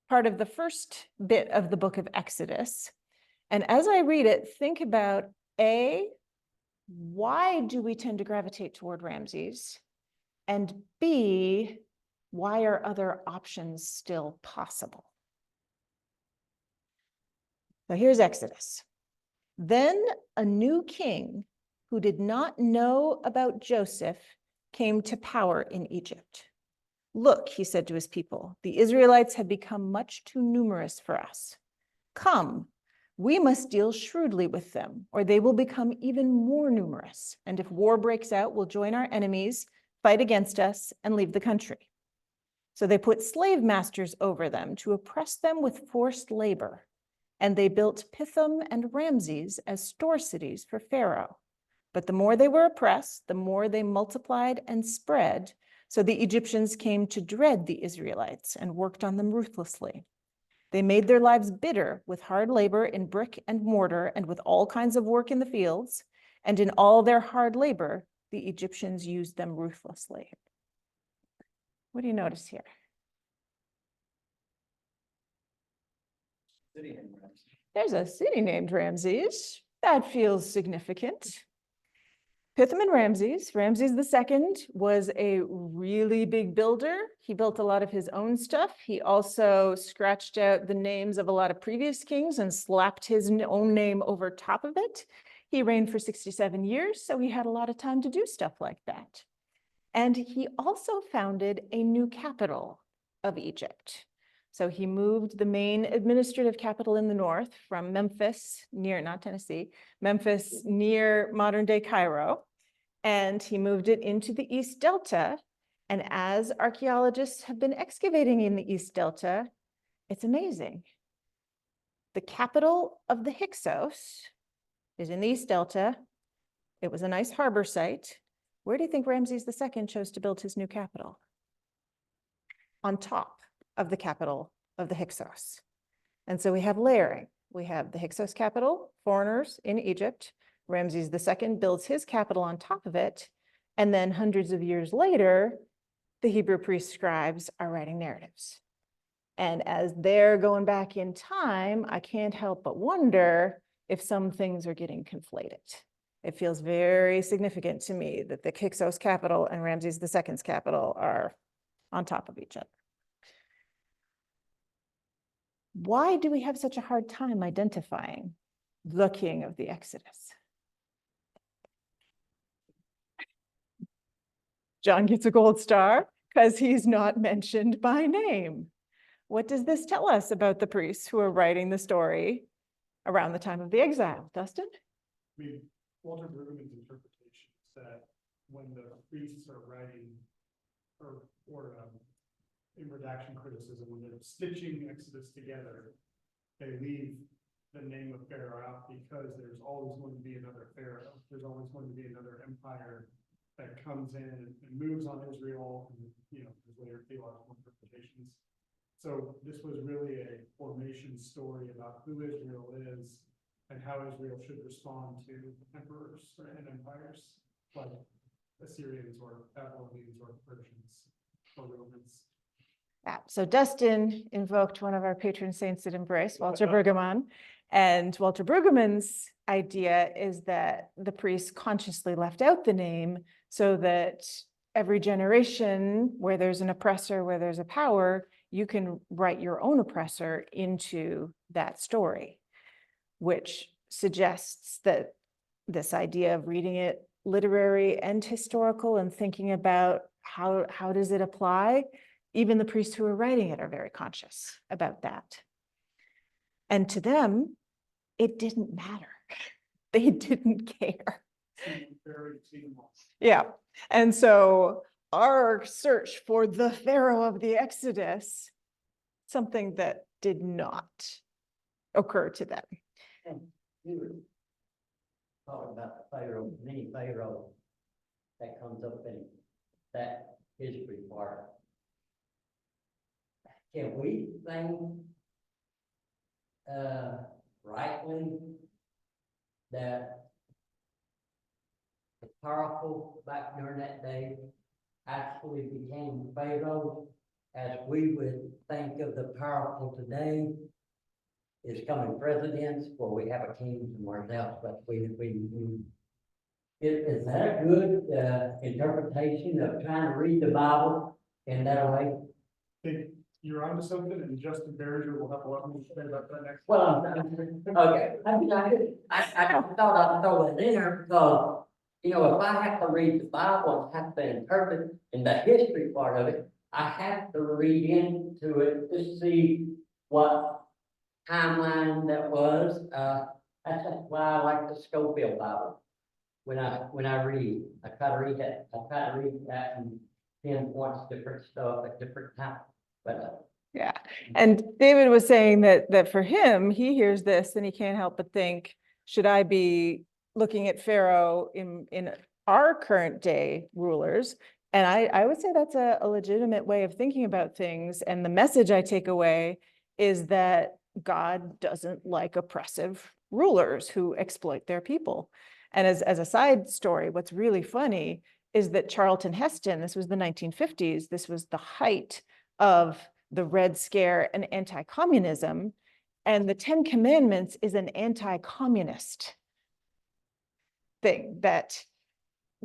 part of the first bit of the book of Exodus. And as I read it, think about A, why do we tend to gravitate toward Ramses? And B, why are other options still possible? So here's Exodus. Then a new king who did not know about Joseph came to power in Egypt. Look, he said to his people, the Israelites have become much too numerous for us. Come, we must deal shrewdly with them, or they will become even more numerous. And if war breaks out, we'll join our enemies, fight against us, and leave the country. So they put slave masters over them to oppress them with forced labor. And they built Pithom and Ramses as store cities for Pharaoh. But the more they were oppressed, the more they multiplied and spread. So the Egyptians came to dread the Israelites and worked on them ruthlessly. They made their lives bitter with hard labor in brick and mortar and with all kinds of work in the fields. And in all their hard labor, the Egyptians used them ruthlessly. What do you notice here? City named Ramses. There's a city named Ramses. That feels significant. Pithom and Ramses. Ramses II was a really big builder. He built a lot of his own stuff. He also scratched out the names of a lot of previous kings and slapped his own name over top of it. He reigned for 67 years, so he had a lot of time to do stuff like that. And he also founded a new capital of Egypt. So he moved the main administrative capital in the north from Memphis, near, not Tennessee, Memphis near modern day Cairo. And he moved it into the East Delta. And as archaeologists have been excavating in the East Delta, it's amazing. The capital of the Hyksos is in the East Delta. It was a nice harbor site. Where do you think Ramses II chose to build his new capital? On top of the capital of the Hyksos. And so we have layering. We have the Hyksos capital, foreigners in Egypt. Ramses II builds his capital on top of it. And then hundreds of years later, the Hebrew priest scribes are writing narratives. And as they're going back in time, I can't help but wonder if some things are getting conflated. It feels very significant to me that the Hyksos capital and Ramses II's capital are on top of each other. Why do we have such a hard time identifying the king of the Exodus? John gets a gold star because he's not mentioned by name. What does this tell us about the priests who are writing the story around the time of the exile? Dustin? I mean, Walter Brueggemann's interpretation is that when the priests are writing or in redaction criticism, when they're stitching Exodus together, they leave the name of Pharaoh out because there's always going to be another Pharaoh. There's always going to be another empire that comes in and moves on Israel, and, you know, there's later theological interpretations. So this was really a formation story about who Israel is and how Israel should respond to emperors and empires like Assyrians or Babylonians or Persians or Romans. Yeah, so Dustin invoked one of our patron saints at Embrace, Walter Brueggemann. And Walter Brueggemann's idea is that the priests consciously left out the name so that every generation where there's an oppressor, where there's a power, you can write your own oppressor into that story, which suggests that this idea of reading it literary and historical and thinking about how does it apply, even the priests who are writing it are very conscious about that. And to them, it didn't matter. They didn't care. Yeah. And so our search for the Pharaoh of the Exodus, something that did not occur to them. And you were talking about the Pharaoh, many Pharaoh that comes up in that history part. Can we think rightly that the powerful back during that day actually became Pharaoh as we would think of the powerful today is coming presidents? Well, we have a king somewhere else, but is that a good interpretation of trying to read the Bible in that way? I think you're onto something, and Justin Berger will have a lot more to say about that next. Well, okay, I thought I'd throw it in there because, you know, if I have to read the Bible and have to interpret in the history part of it, I have to read into it to see what timeline that was. That's why I like the Schofield Bible. When I read, I try to read that. I try to read that and pinpoints different stuff at different times. But Yeah. And David was saying that for him, he hears this and he can't help but think, should I be looking at Pharaoh in our current day rulers? And I would say that's a legitimate way of thinking about things. And the message I take away is that God doesn't like oppressive rulers who exploit their people. And as a side story, what's really funny is that Charlton Heston, this was the 1950s, this was the height of the Red Scare and anti-communism, and the Ten Commandments is an anti-communist thing that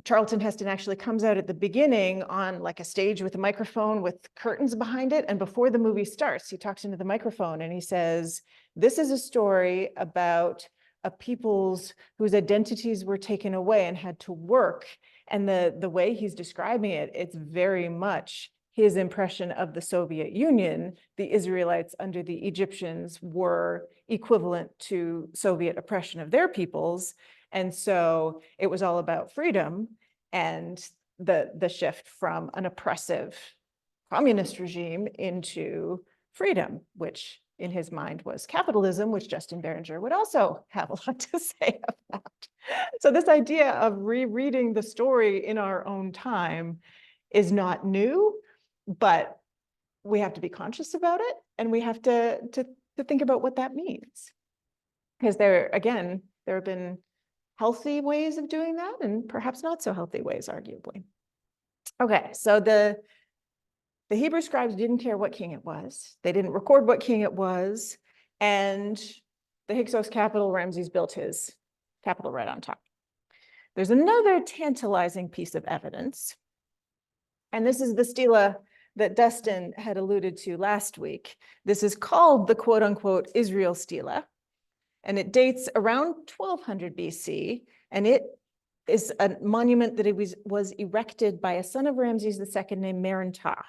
Charlton Heston actually comes out at the beginning on like a stage with a microphone with curtains behind it. And before the movie starts, he talks into the microphone and he says, this is a story about a peoples whose identities were taken away and had to work. And the way he's describing it, it's very much his impression of the Soviet Union. The Israelites under the Egyptians were equivalent to Soviet oppression of their peoples. And so it was all about freedom and the shift from an oppressive communist regime into freedom, which in his mind was capitalism, which Justin Berger would also have a lot to say about. So this idea of rereading the story in our own time is not new, but we have to be conscious about it, and we have to think about what that means. Because there have been healthy ways of doing that and perhaps not so healthy ways, arguably. Okay, so the Hebrew scribes didn't care what king it was. They didn't record what king it was. And the Hyksos capital, Ramses built his capital right on top. There's another tantalizing piece of evidence. And this is the stela that Dustin had alluded to last week. This is called the quote unquote Israel stela. And it dates around 1200 BC. And it is a monument that it was erected by a son of Ramses II named Merenptah.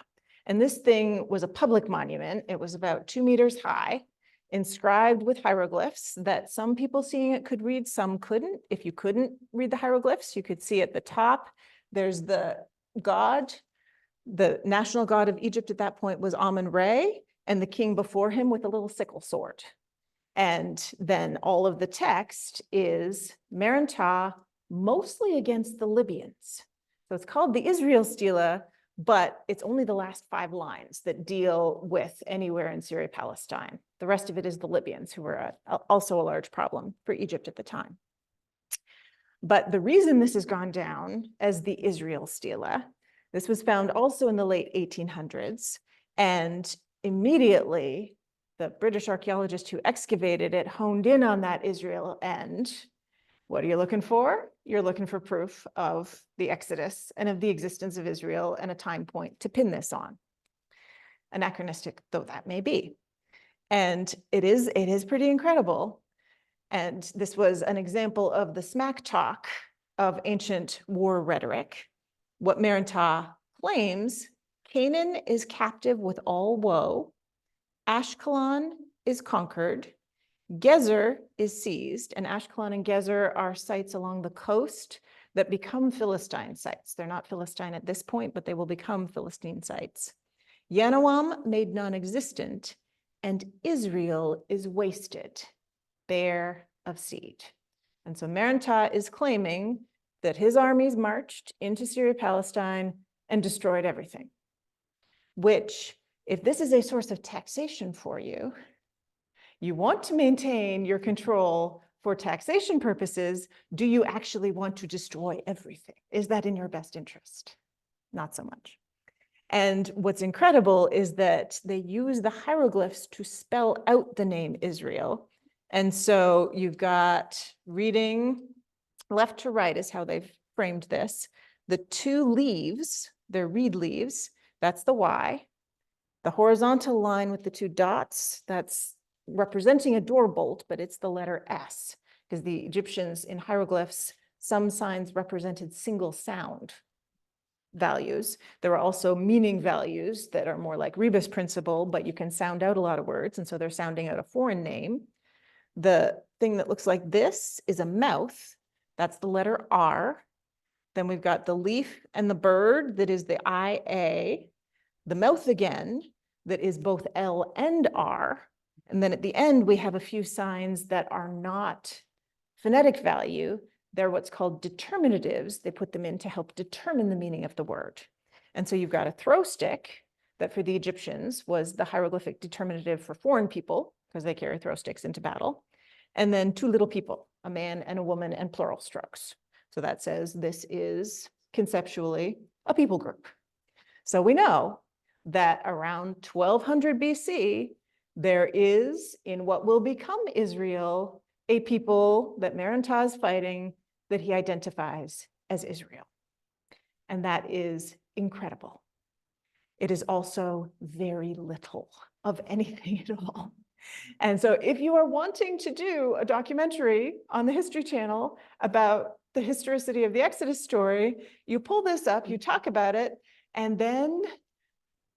And this thing was a public monument. It was about 2 meters high, inscribed with hieroglyphs that some people seeing it could read, some couldn't. If you couldn't read the hieroglyphs, you could see at the top, there's the god. The national god of Egypt at that point was Amun-Re, and the king before him with a little sickle sword. And then all of the text is Merentah mostly against the Libyans. So it's called the Israel Stela, but it's only the last 5 lines that deal with anywhere in Syria, Palestine. The rest of it is the Libyans, who were also a large problem for Egypt at the time. But the reason this has gone down as the Israel Stela, this was found also in the late 1800s, and immediately the British archaeologist who excavated it honed in on that Israel end. What are you looking for? You're looking for proof of the Exodus and of the existence of Israel and a time point to pin this on, anachronistic though that may be. And it is pretty incredible. And this was an example of the smack talk of ancient war rhetoric. What Merentah claims, Canaan is captive with all woe, Ashkelon is conquered, Gezer is seized, and Ashkelon and Gezer are sites along the coast that become Philistine sites. They're not Philistine at this point, but they will become Philistine sites. Yanoam made non-existent, and Israel is wasted, bare of seed. And so Merentah is claiming that his armies marched into Syria, Palestine, and destroyed everything, which, if this is a source of taxation for you, you want to maintain your control for taxation purposes. Do you actually want to destroy everything? Is that in your best interest? Not so much. And what's incredible is that they use the hieroglyphs to spell out the name Israel. And so you've got reading left to right is how they've framed this. The 2 leaves, they're reed leaves, that's the Y. The horizontal line with the 2 dots, that's representing a door bolt, but it's the letter S, because the Egyptians in hieroglyphs, some signs represented single sound values. There are also meaning values that are more like rebus principle, but you can sound out a lot of words, and so they're sounding out a foreign name. The thing that looks like this is a mouth. That's the letter R. Then we've got the leaf and the bird, that is the IA. The mouth again, that is both L and R. And then at the end, we have a few signs that are not phonetic value. They're what's called determinatives. They put them in to help determine the meaning of the word. And so you've got a throw stick that for the Egyptians was the hieroglyphic determinative for foreign people, because they carry throw sticks into battle. And then 2 little people, a man and a woman, and plural strokes. So that says this is conceptually a people group. So we know that around 1200 BC, there is, in what will become Israel, a people that Merentah is fighting that he identifies as Israel. And that is incredible. It is also very little of anything at all. And so if you are wanting to do a documentary on the History Channel about the historicity of the Exodus story, you pull this up, you talk about it, and then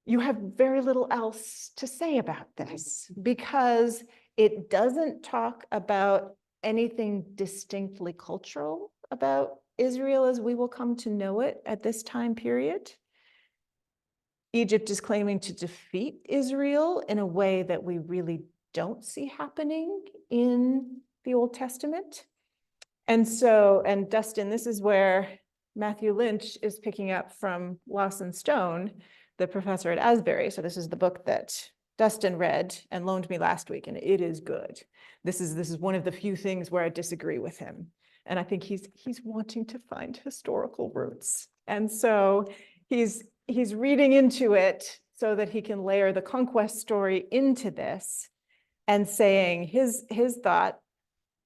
you have very little else to say about this, because it doesn't talk about anything distinctly cultural about Israel as we will come to know it at this time period. Egypt is claiming to defeat Israel in a way that we really don't see happening in the Old Testament. And so, and Dustin, this is where Matthew Lynch is picking up from Lawson Stone, the professor at Asbury. So this is the book that Dustin read and loaned me last week, and it is good. This is one of the few things where I disagree with him. And I think he's wanting to find historical roots. And so he's reading into it so that he can layer the conquest story into this, and saying his thought,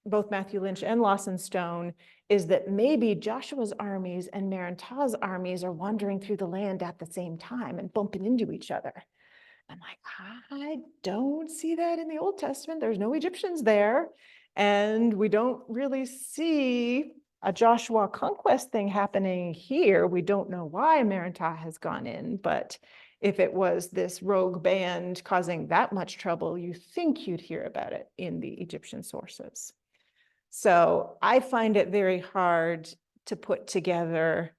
both Matthew Lynch and Lawson Stone, is that maybe Joshua's armies and Merentah's armies are wandering through the land at the same time and bumping into each other. I'm like, I don't see that in the Old Testament. There's no Egyptians there. And we don't really see a Joshua conquest thing happening here. We don't know why Merentah has gone in, but if it was this rogue band causing that much trouble, you think you'd hear about it in the Egyptian sources. So I find it very hard to put together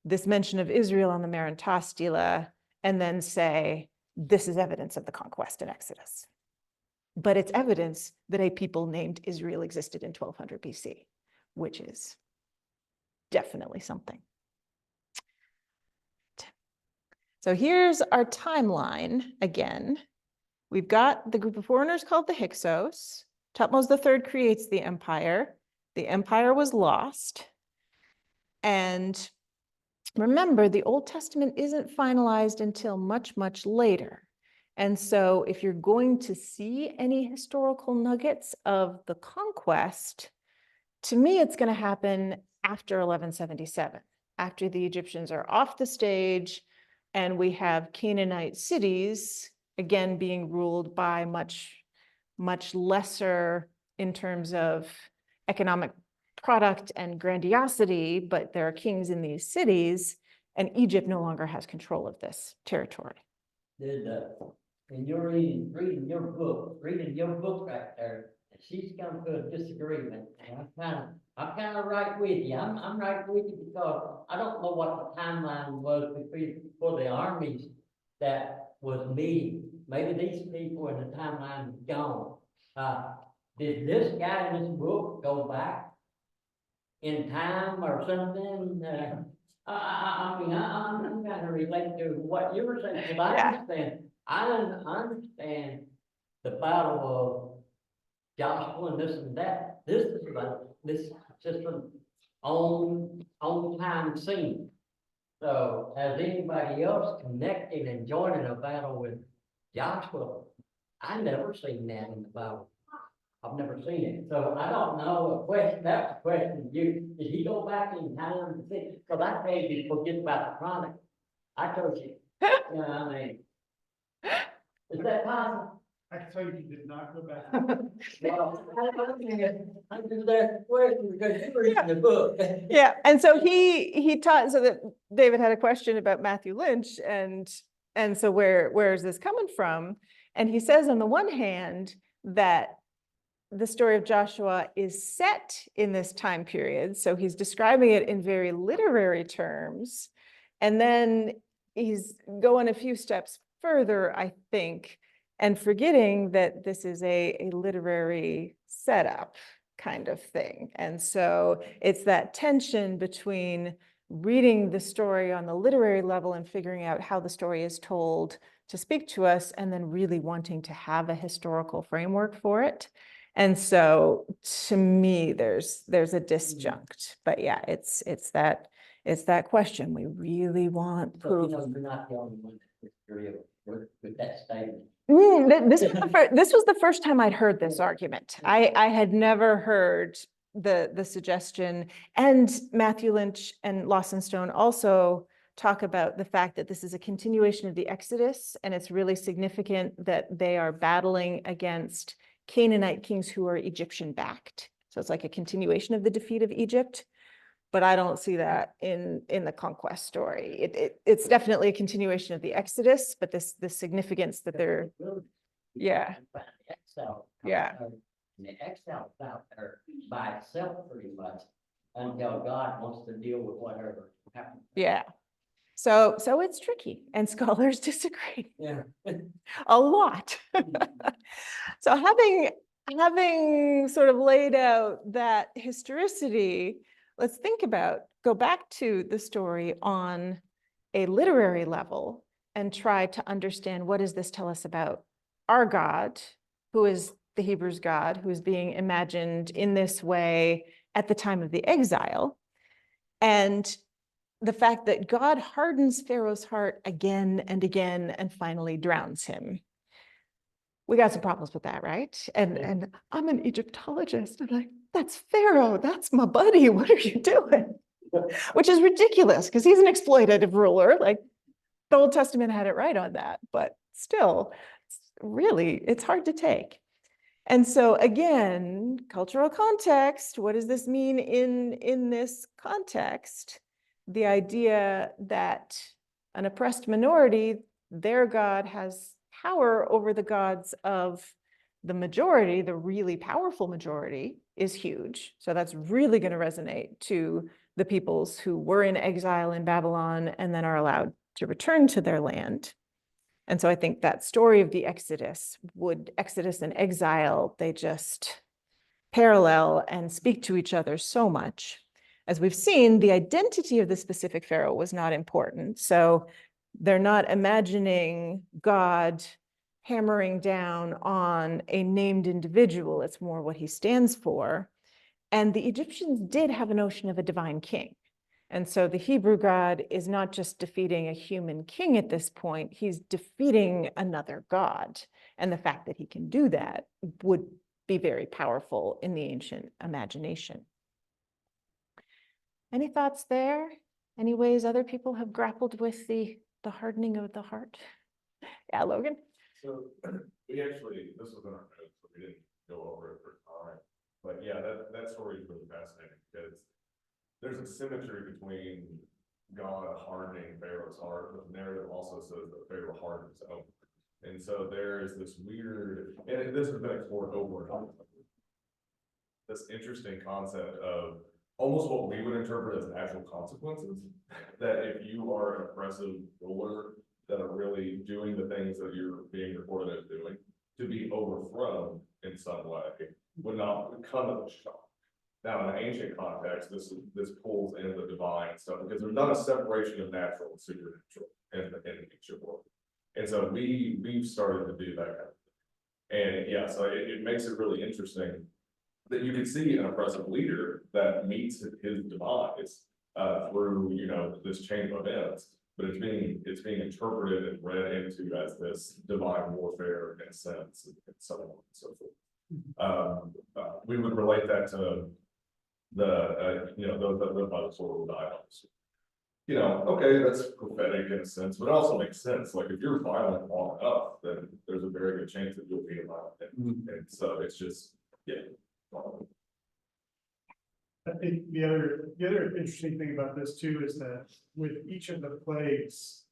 this mention of Israel on the Merentah Stela and then say, this is evidence of the conquest in Exodus. but it's evidence that a people named Israel existed in 1200 BC, which is definitely something. So here's our timeline again. We've got the group of foreigners called the Hyksos. Thutmose III creates the empire. The empire was lost. And remember, the Old Testament isn't finalized until much, much later. And so if you're going to see any historical nuggets of the conquest, to me, it's going to happen after 1177, after the Egyptians are off the stage and we have Canaanite cities, again, being ruled by much lesser in terms of economic product and grandiosity, but there are kings in these cities, and Egypt no longer has control of this territory. Did, and you're reading your book right there, and she's come to a disagreement, and I'm kind of right with you. I'm right with you because I don't know what the timeline was for the armies that was meeting. Maybe these people in the timeline is gone. Did this guy in this book go back in time or something? I mean, I'm kind of relate to what you were saying, because I understand the battle of Joshua and this and that. This is just an on time scene. So has anybody else connecting and joining a battle with Joshua? I never seen that in the Bible. I've never seen it, so I don't know. That's a question. Did he go back in time to see? Because I told you to forget about the chronic. I told you. You know, I mean, is that possible? I can tell you, he did not go back. Well, I just asked the question because you're reading the book. Yeah, and so he taught, so that David had a question about Matthew Lynch, and so where is this coming from? And he says on the one hand that the story of Joshua is set in this time period, so he's describing it in very literary terms, and then he's going a few steps further, I think, and forgetting that this is a literary setup kind of thing. And so it's that tension between reading the story on the literary level and figuring out how the story is told to speak to us, and then really wanting to have a historical framework for it. And so to me, there's a disjunct, but yeah, it's that question. We really want So, proof. you're not the only one that disagree with that statement. This was the first time I'd heard this argument. I had never heard the suggestion, and Matthew Lynch and Lawson Stone also talk about the fact that this is a continuation of the Exodus, and it's really significant that they are battling against Canaanite kings who are Egyptian backed. So it's like a continuation of the defeat of Egypt, but I don't see that in the conquest story. It's definitely a continuation of the Exodus, but the significance that they're, yeah. Yeah. And the exile is out there by itself pretty much until God wants to deal with whatever happens. Yeah. So it's tricky, and scholars disagree Yeah. a lot. So having sort of laid out that historicity, let's go back to the story on a literary level and try to understand, what does this tell us about our God, who is the Hebrews' God, who is being imagined in this way at the time of the exile, and the fact that God hardens Pharaoh's heart again and again and finally drowns him. We got some problems with that, right? And I'm an Egyptologist. I'm like, that's Pharaoh, that's my buddy. What are you doing? Which is ridiculous because he's an exploitative ruler. Like, the Old Testament had it right on that, but still, it's hard to take. And so again, cultural context, what does this mean in this context? The idea that an oppressed minority, their God has power over the gods of the majority, the really powerful majority, is huge. So that's really going to resonate to the peoples who were in exile in Babylon and then are allowed to return to their land. And so I think that story of the Exodus and exile, they just parallel and speak to each other so much. As we've seen, the identity of the specific Pharaoh was not important. So they're not imagining God hammering down on a named individual. It's more what he stands for. And the Egyptians did have a notion of a divine king. And so the Hebrew God is not just defeating a human king at this point, he's defeating another God. And the fact that he can do that would be very powerful in the ancient imagination. Any thoughts there? Any ways other people have grappled with the hardening of the heart? Yeah, Logan? So we actually, this was in our notes, but we didn't go over it for time. But yeah, that story is really fascinating because there's a symmetry between God hardening Pharaoh's heart, but the narrative also says that Pharaoh hardened his own. And so there is this weird, and this has been explored over and over. This interesting concept of almost what we would interpret as natural consequences, that if you are an oppressive ruler that are really doing the things that you're being reported as doing, to be overthrown in some way would not come as a shock. Now, in an ancient context, this pulls in the divine stuff because there's not a separation of natural and supernatural in the ancient world. And so we've started to do that kind of thing. And yeah, so it makes it really interesting that you can see an oppressive leader that meets his demise through, you know, this chain of events, but it's being interpreted and read into as this divine warfare in a sense, and so on and so forth. We would relate that to the you know, those that live by the sword will die on the sword. You know, okay, that's prophetic in a sense, but it also makes sense. Like if you're violent long enough, then there's a very good chance that you'll be violent. And so it's just, yeah. I think the other interesting thing about this too is that with each of the plagues,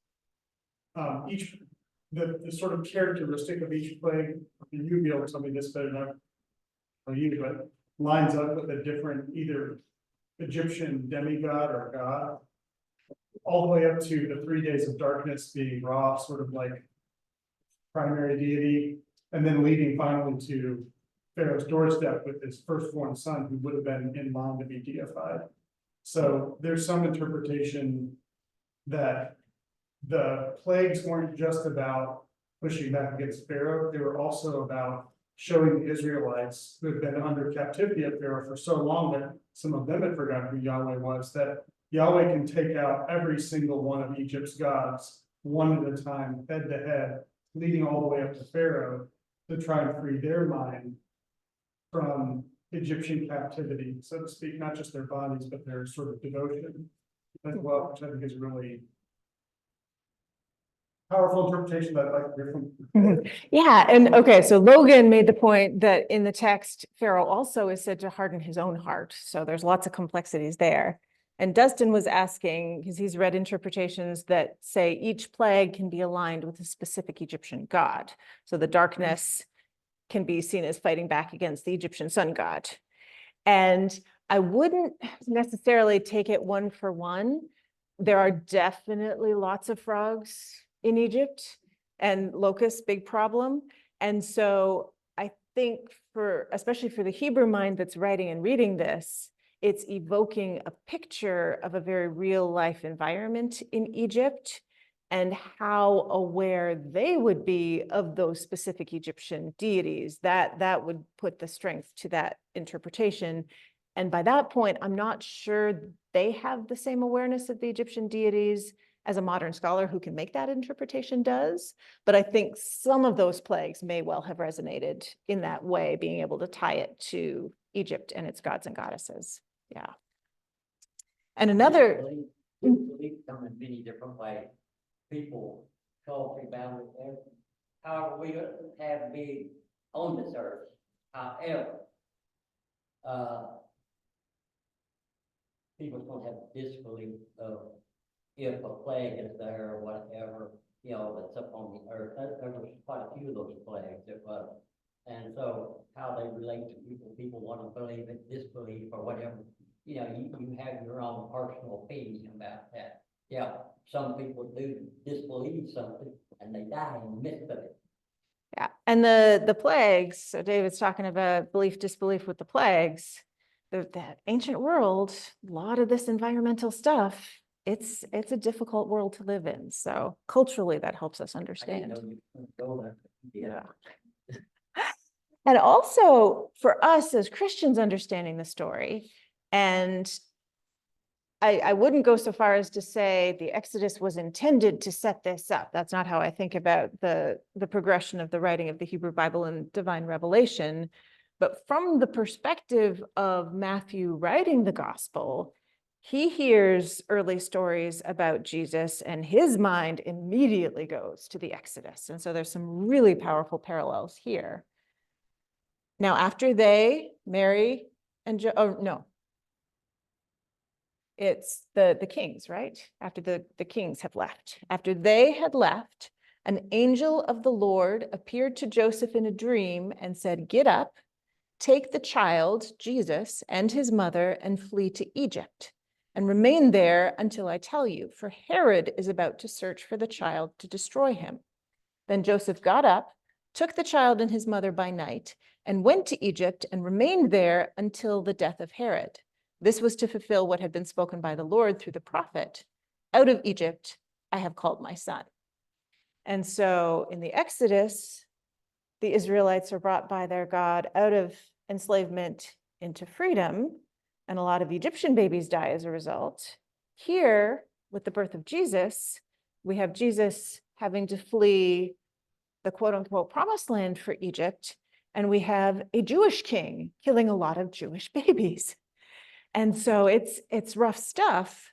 the sort of characteristic of each plague, you'd be able to tell me this better than you, but lines up with a different either Egyptian demigod or god, all the way up to the 3 days of darkness being Ra, sort of like primary deity, and then leading finally to Pharaoh's doorstep with his firstborn son, who would have been in line to be deified. So there's some interpretation that the plagues weren't just about pushing back against Pharaoh, they were also about showing the Israelites who had been under captivity at Pharaoh for so long that some of them had forgotten who Yahweh was, that Yahweh can take out every single one of Egypt's gods, one at a time, head to head, leading all the way up to Pharaoh to try and free their mind from Egyptian captivity, so to speak, not just their bodies, but their sort of devotion as well, which I think is really powerful interpretation that I like to hear from. Yeah, and okay, so Logan made the point that in the text, Pharaoh also is said to harden his own heart. So there's lots of complexities there. And Dustin was asking, because he's read interpretations that say each plague can be aligned with a specific Egyptian god. So the darkness can be seen as fighting back against the Egyptian sun god. And I wouldn't necessarily take it one for one. There are definitely lots of frogs in Egypt, and locusts, big problem. And so I think especially for the Hebrew mind that's writing and reading this, it's evoking a picture of a very real life environment in Egypt and how aware they would be of those specific Egyptian deities. That would put the strength to that interpretation. And by that point, I'm not sure they have the same awareness of the Egyptian deities as a modern scholar who can make that interpretation does. But I think some of those plagues may well have resonated in that way, being able to tie it to Egypt and its gods and goddesses. Yeah. And another, Belief come in many different ways. People talk about it. However, we have been on this earth. However, people don't have disbelief of if a plague is there or whatever, you know, that's up on the earth. There was quite a few of those plagues that was. And so how they relate to people want to believe it, disbelief or whatever. You know, you have your own personal opinion about that. Yeah, some people do disbelieve something and they die in the midst of it. Yeah, and the plagues, so David's talking about belief, disbelief with the plagues. That ancient world, a lot of this environmental stuff, it's a difficult world to live in. So culturally, that helps us I didn't understand. know you couldn't go there. Yeah. And also for us as Christians understanding the story, and I wouldn't go so far as to say the Exodus was intended to set this up. That's not how I think about the progression of the writing of the Hebrew Bible and divine revelation. But from the perspective of Matthew writing the gospel, he hears early stories about Jesus and his mind immediately goes to the Exodus. And so there's some really powerful parallels here. Now, after they, Mary and it's the kings, right? After the kings have left. After they had left, an angel of the Lord appeared to Joseph in a dream and said, "Get up, take the child, Jesus, and his mother, and flee to Egypt, and remain there until I tell you, for Herod is about to search for the child to destroy him." Then Joseph got up, took the child and his mother by night, and went to Egypt and remained there until the death of Herod. This was to fulfill what had been spoken by the Lord through the prophet, "Out of Egypt I have called my son." And so in the Exodus, the Israelites are brought by their God out of enslavement into freedom, and a lot of Egyptian babies die as a result. Here, with the birth of Jesus, we have Jesus having to flee the quote unquote promised land for Egypt, and we have a Jewish king killing a lot of Jewish babies. And so it's rough stuff.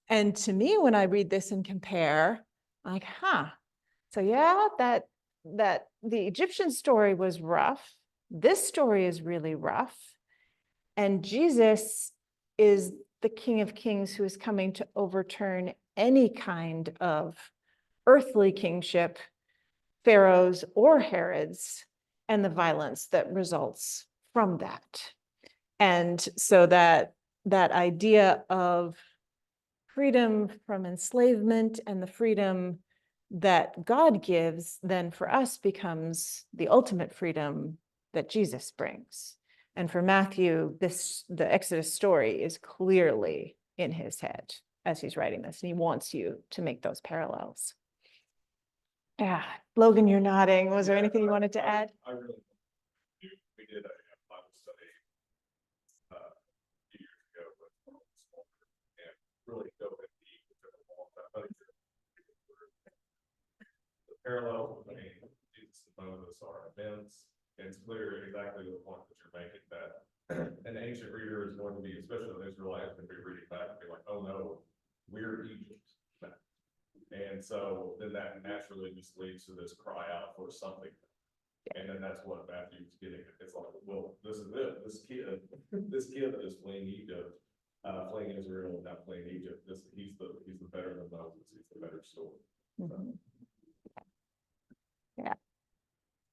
And to me, when I read this and compare, I'm like, so yeah, that the Egyptian story was rough. This story is really rough. And Jesus is the King of Kings who is coming to overturn any kind of earthly kingship, Pharaoh's or Herod's, and the violence that results from that. And so that idea of freedom from enslavement and the freedom that God gives then for us becomes the ultimate freedom that Jesus brings. And for Matthew, the Exodus story is clearly in his head as he's writing this, and he wants you to make those parallels. Yeah, Logan, you're nodding. Was there anything you wanted to add? I really do. We did a Bible study a few years ago with one of the small group, and really dove in deep into the long time. But the parallel between Jesus and Moses are immense. And it's clear exactly the point that you're making, that an ancient reader is going to be, especially an Israelite, going to be reading back and be like, "Oh no, we're Egypt." And so then that naturally just leads to this cry out for something. And then that's what Matthew's getting at. It's like, well, this is it. This kid that is fleeing Egypt, fleeing Israel, not fleeing Egypt. He's the better than Moses. He's the better story. Mhm. Yeah.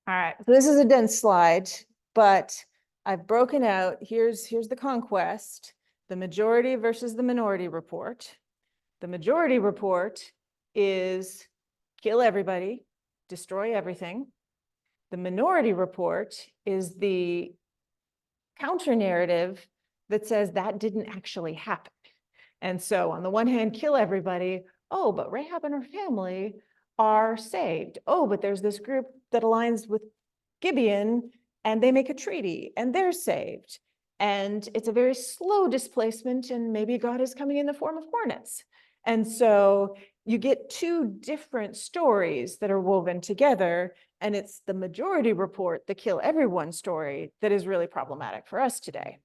All right, so this is a dense slide, but I've broken out, here's the conquest, the majority versus the minority report. The majority report is kill everybody, destroy everything. The minority report is the counter narrative that says that didn't actually happen. And so on the one hand, kill everybody. Oh, but Rahab and her family are saved. Oh, but there's this group that aligns with Gibeon and they make a treaty and they're saved. And it's a very slow displacement, and maybe God is coming in the form of hornets. And so you get two different stories that are woven together, and it's the majority report, the kill everyone story, that is really problematic for us today.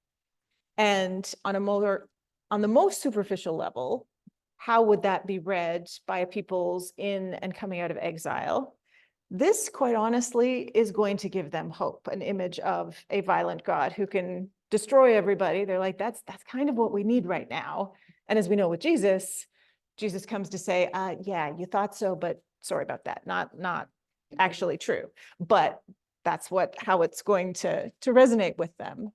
And on the most superficial level, how would that be read by peoples in and coming out of exile? This, quite honestly, is going to give them hope, an image of a violent God who can destroy everybody. They're like, that's kind of what we need right now. And as we know with Jesus comes to say, yeah, you thought so, but sorry about that. Not actually true. But that's how it's going to resonate with them.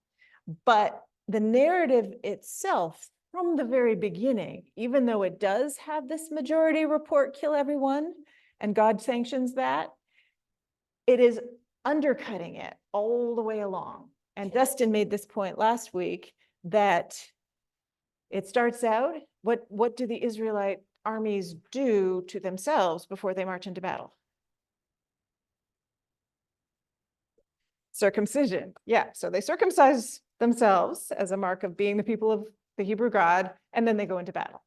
But the narrative itself from the very beginning, even though it does have this majority report, kill everyone, and God sanctions that, it is undercutting it all the way along. And Dustin made this point last week that it starts out, what do the Israelite armies do to themselves before they march into battle? Circumcision. Yeah, so they circumcise themselves as a mark of being the people of the Hebrew God, and then they go into battle.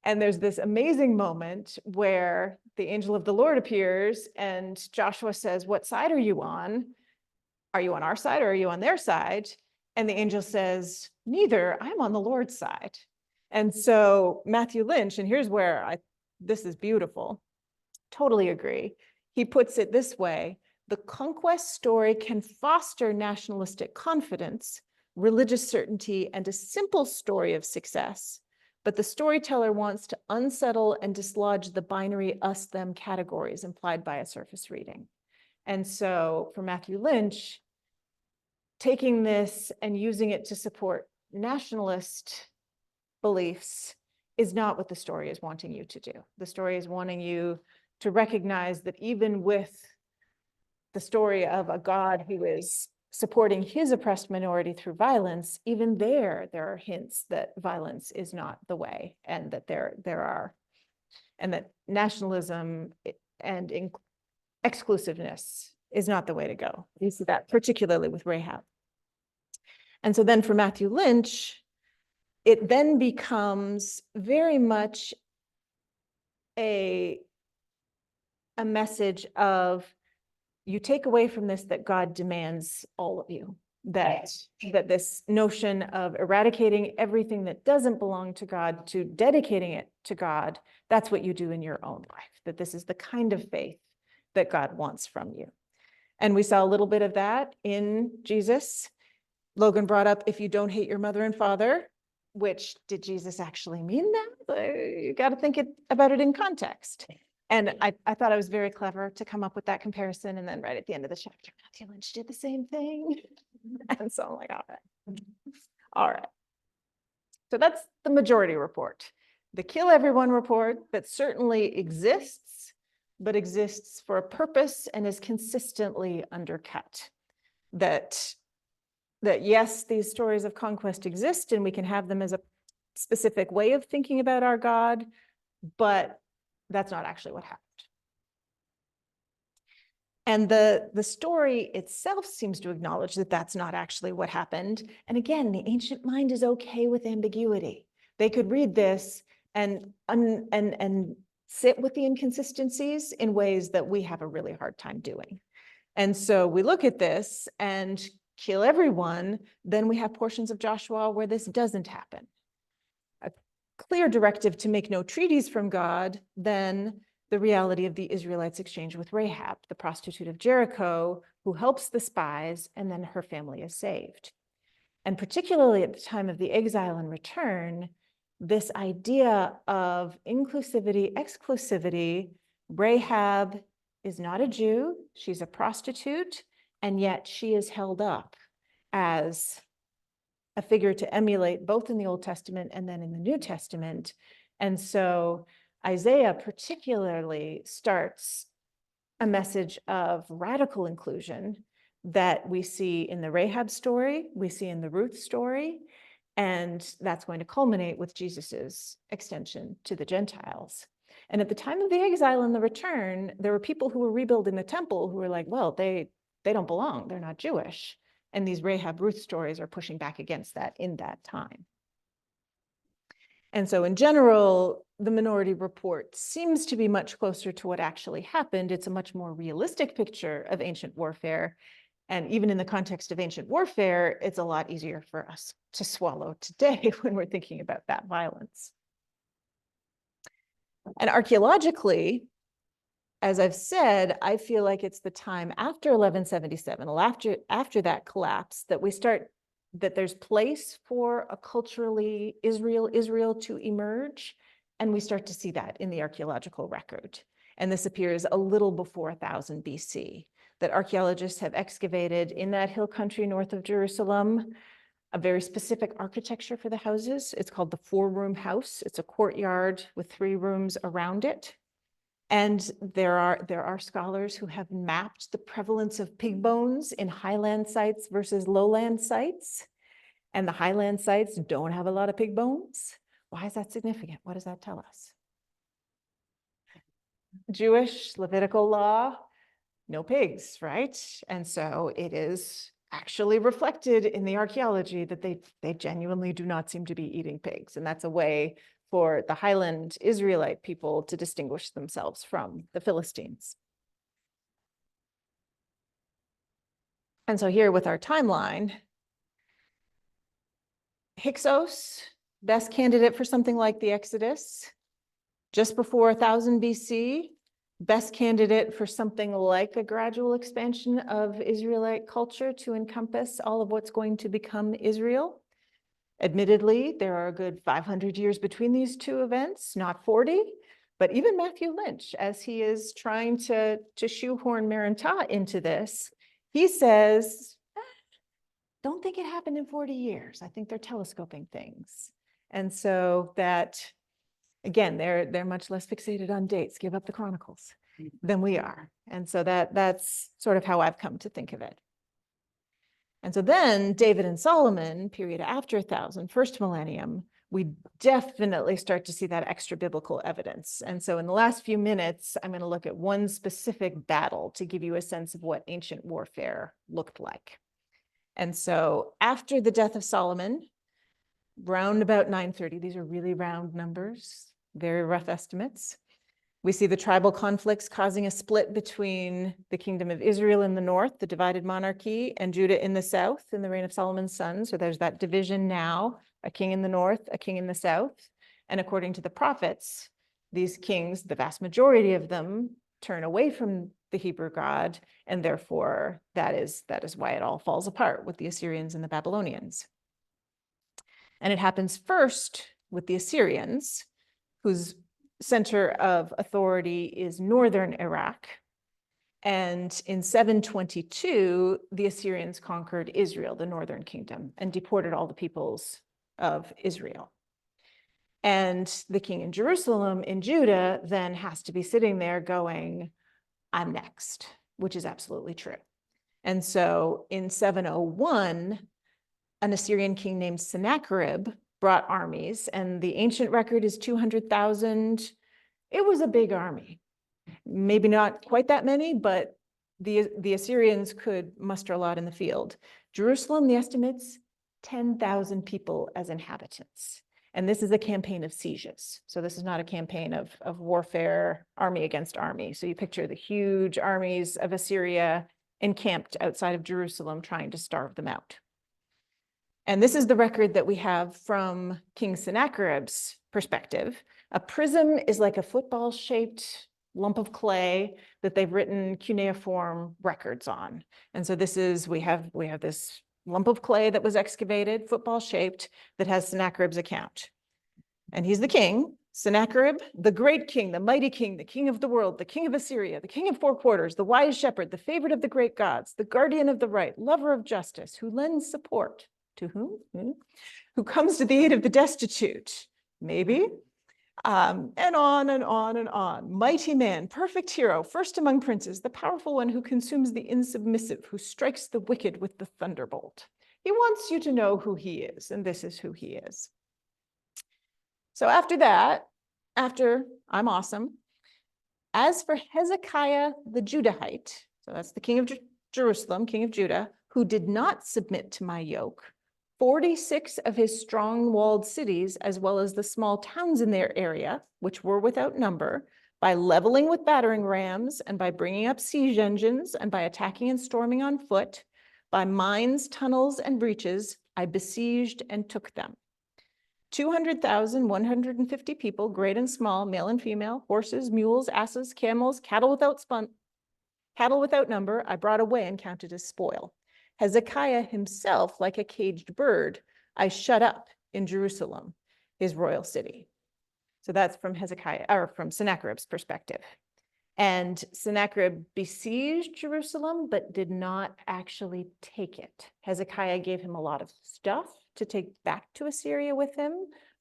And there's this amazing moment where the angel of the Lord appears and Joshua says, "What side are you on? Are you on our side or are you on their side?" And the angel says, "Neither, I'm on the Lord's side." And so Matthew Lynch, and here's where this is beautiful, totally agree. He puts it this way: the conquest story can foster nationalistic confidence, religious certainty, and a simple story of success. But the storyteller wants to unsettle and dislodge the binary us-them categories implied by a surface reading. And so for Matthew Lynch, taking this and using it to support nationalist beliefs is not what the story is wanting you to do. The story is wanting you to recognize that even with the story of a God who is supporting his oppressed minority through violence, even there are hints that violence is not the way, and that and that nationalism and exclusiveness is not the way to go. You see that particularly with Rahab. And so then for Matthew Lynch, it then becomes very much a message of, you take away from this that God demands all of you, that this notion of eradicating everything that doesn't belong to God to dedicating it to God, that's what you do in your own life, that this is the kind of faith that God wants from you. And we saw a little bit of that in Jesus. Logan brought up, if you don't hate your mother and father, which, did Jesus actually mean that? You got to think about it in context. And I thought I was very clever to come up with that comparison. And then right at the end of the chapter, Matthew Lynch did the same thing. And so I'm like, all right. All right. So that's the majority report. The kill everyone report that certainly exists, but exists for a purpose and is consistently undercut. That yes, these stories of conquest exist and we can have them as a specific way of thinking about our God, but that's not actually what happened. And the story itself seems to acknowledge that that's not actually what happened. And again, the ancient mind is okay with ambiguity. They could read this and sit with the inconsistencies in ways that we have a really hard time doing. And so we look at this and kill everyone, then we have portions of Joshua where this doesn't happen. A clear directive to make no treaties from God, then the reality of the Israelites' exchange with Rahab, the prostitute of Jericho, who helps the spies, and then her family is saved. And particularly at the time of the exile and return, this idea of inclusivity, exclusivity, Rahab is not a Jew, she's a prostitute, and yet she is held up as a figure to emulate both in the Old Testament and then in the New Testament. And so Isaiah particularly starts a message of radical inclusion that we see in the Rahab story, we see in the Ruth story, and that's going to culminate with Jesus's extension to the Gentiles. And at the time of the exile and the return, there were people who were rebuilding the temple who were like, well, they don't belong, they're not Jewish. And these Rahab Ruth stories are pushing back against that in that time. And so in general, the Minority Report seems to be much closer to what actually happened. It's a much more realistic picture of ancient warfare. And even in the context of ancient warfare, it's a lot easier for us to swallow today when we're thinking about that violence. And archaeologically, as I've said, I feel like it's the time after 1177, after that collapse, that we start, that there's place for a culturally Israel to emerge. And we start to see that in the archaeological record. And this appears a little before 1000 BC, that archaeologists have excavated in that hill country north of Jerusalem, a very specific architecture for the houses. It's called the 4-room house. It's a courtyard with 3 rooms around it. And there are scholars who have mapped the prevalence of pig bones in highland sites versus lowland sites. And the highland sites don't have a lot of pig bones. Why is that significant? What does that tell us? Jewish Levitical law, no pigs, right? And so it is actually reflected in the archaeology that they genuinely do not seem to be eating pigs. And that's a way for the Highland Israelite people to distinguish themselves from the Philistines. And so here with our timeline, Hyksos, best candidate for something like the Exodus, just before 1000 BC, best candidate for something like a gradual expansion of Israelite culture to encompass all of what's going to become Israel. Admittedly, there are a good 500 years between these two events, not 40, but even Matthew Lynch, as he is trying to shoehorn Maranatha into this, he says, don't think it happened in 40 years. I think they're telescoping things. And so that, again, they're much less fixated on dates, give up the chronicles, than we are. And so that's sort of how I've come to think of it. And so then David and Solomon, period after 1000, first millennium, we definitely start to see that extra biblical evidence. And so in the last few minutes, I'm going to look at one specific battle to give you a sense of what ancient warfare looked like. And so after the death of Solomon, round about 930, these are really round numbers, very rough estimates. We see the tribal conflicts causing a split between the kingdom of Israel in the north, the divided monarchy, and Judah in the south in the reign of Solomon's son. So there's that division now, a king in the north, a king in the south. And according to the prophets, these kings, the vast majority of them, turn away from the Hebrew God, and therefore that is why it all falls apart with the Assyrians and the Babylonians. And it happens first with the Assyrians, whose center of authority is northern Iraq. And in 722, the Assyrians conquered Israel, the northern kingdom, and deported all the peoples of Israel. And the king in Jerusalem, in Judah, then has to be sitting there going, I'm next, which is absolutely true. And so in 701, an Assyrian king named Sennacherib brought armies, and the ancient record is 200,000. It was a big army. Maybe not quite that many, but the Assyrians could muster a lot in the field. Jerusalem, the estimates, 10,000 people as inhabitants. And this is a campaign of sieges. So this is not a campaign of warfare, army against army. So you picture the huge armies of Assyria encamped outside of Jerusalem trying to starve them out. And this is the record that we have from King Sennacherib's perspective. A prism is like a football-shaped lump of clay that they've written cuneiform records on. And so this is, we have this lump of clay that was excavated, football-shaped, that has Sennacherib's account. And he's the king, Sennacherib, the great king, the mighty king, the king of the world, the king of Assyria, the king of 4 quarters, the wise shepherd, the favorite of the great gods, the guardian of the right, lover of justice, who lends support. To whom? Who comes to the aid of the destitute, maybe, and on and on and on. Mighty man, perfect hero, first among princes, the powerful one who consumes the insubmissive, who strikes the wicked with the thunderbolt. He wants you to know who he is, and this is who he is. So after that, after I'm awesome, as for Hezekiah the Judahite, so that's the king of Jerusalem, king of Judah, who did not submit to my yoke, 46 of his strong-walled cities, as well as the small towns in their area, which were without number, by leveling with battering rams, and by bringing up siege engines, and by attacking and storming on foot, by mines, tunnels, and breaches, I besieged and took them. 200,150 people, great and small, male and female, horses, mules, asses, camels, cattle without number, I brought away and counted as spoil. Hezekiah himself, like a caged bird, I shut up in Jerusalem, his royal city. So that's from Hezekiah, or from Sennacherib's perspective. And Sennacherib besieged Jerusalem, but did not actually take it. Hezekiah gave him a lot of stuff, to take back to Assyria with him,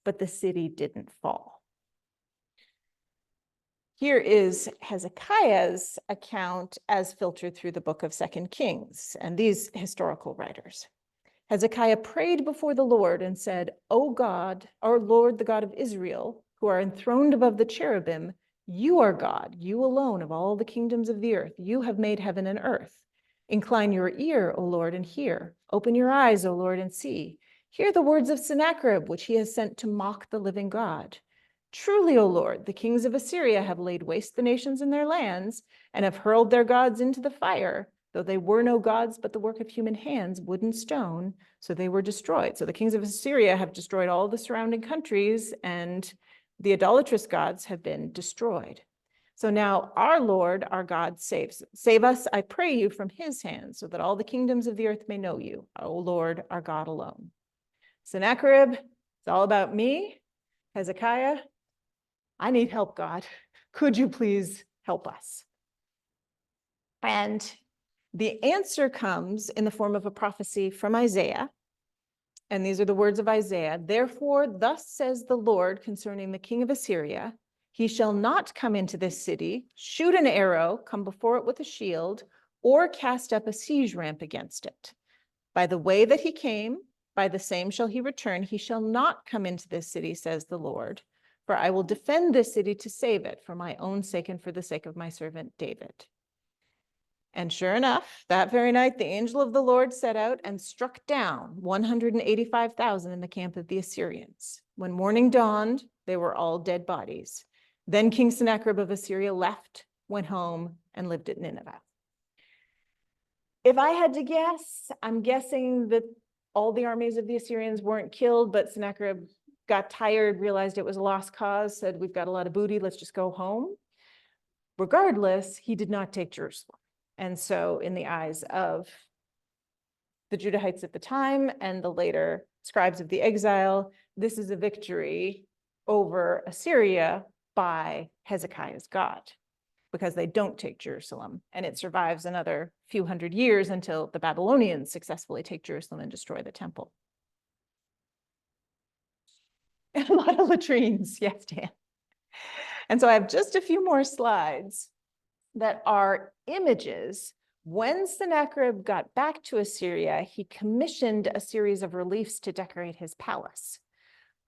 but the city didn't fall. Here is Hezekiah's account as filtered through the book of 2 Kings and these historical writers. Hezekiah prayed before the Lord and said, "O God, our Lord, the God of Israel, who are enthroned above the cherubim, you are God, you alone of all the kingdoms of the earth. You have made heaven and earth. Incline your ear, O Lord, and hear. Open your eyes, O Lord, and see. Hear the words of Sennacherib, which he has sent to mock the living God. Truly, O Lord, the kings of Assyria have laid waste the nations in their lands and have hurled their gods into the fire, though they were no gods but the work of human hands, wood and stone, so they were destroyed." So the kings of Assyria have destroyed all the surrounding countries, and the idolatrous gods have been destroyed. So now our Lord, our God, save us, I pray you, from his hand, so that all the kingdoms of the earth may know you, O Lord, our God alone. Sennacherib, it's all about me. Hezekiah, I need help, God. Could you please help us? And the answer comes in the form of a prophecy from Isaiah. And these are the words of Isaiah. "Therefore, thus says the Lord concerning the king of Assyria, he shall not come into this city, shoot an arrow, come before it with a shield, or cast up a siege ramp against it. By the way that he came, by the same shall he return. He shall not come into this city, says the Lord. For I will defend this city to save it for my own sake and for the sake of my servant David." And sure enough, that very night, the angel of the Lord set out and struck down 185,000 in the camp of the Assyrians. When morning dawned, they were all dead bodies. Then King Sennacherib of Assyria left, went home, and lived at Nineveh. If I had to guess, I'm guessing that all the armies of the Assyrians weren't killed, but Sennacherib got tired, realized it was a lost cause, said, "We've got a lot of booty, let's just go home." Regardless, he did not take Jerusalem. And so in the eyes of the Judahites at the time and the later scribes of the exile, this is a victory over Assyria by Hezekiah's God, because they don't take Jerusalem, and it survives another few hundred years until the Babylonians successfully take Jerusalem and destroy the temple. And a lot of latrines, yes, Dan. And so I have just a few more slides that are images. When Sennacherib got back to Assyria, he commissioned a series of reliefs to decorate his palace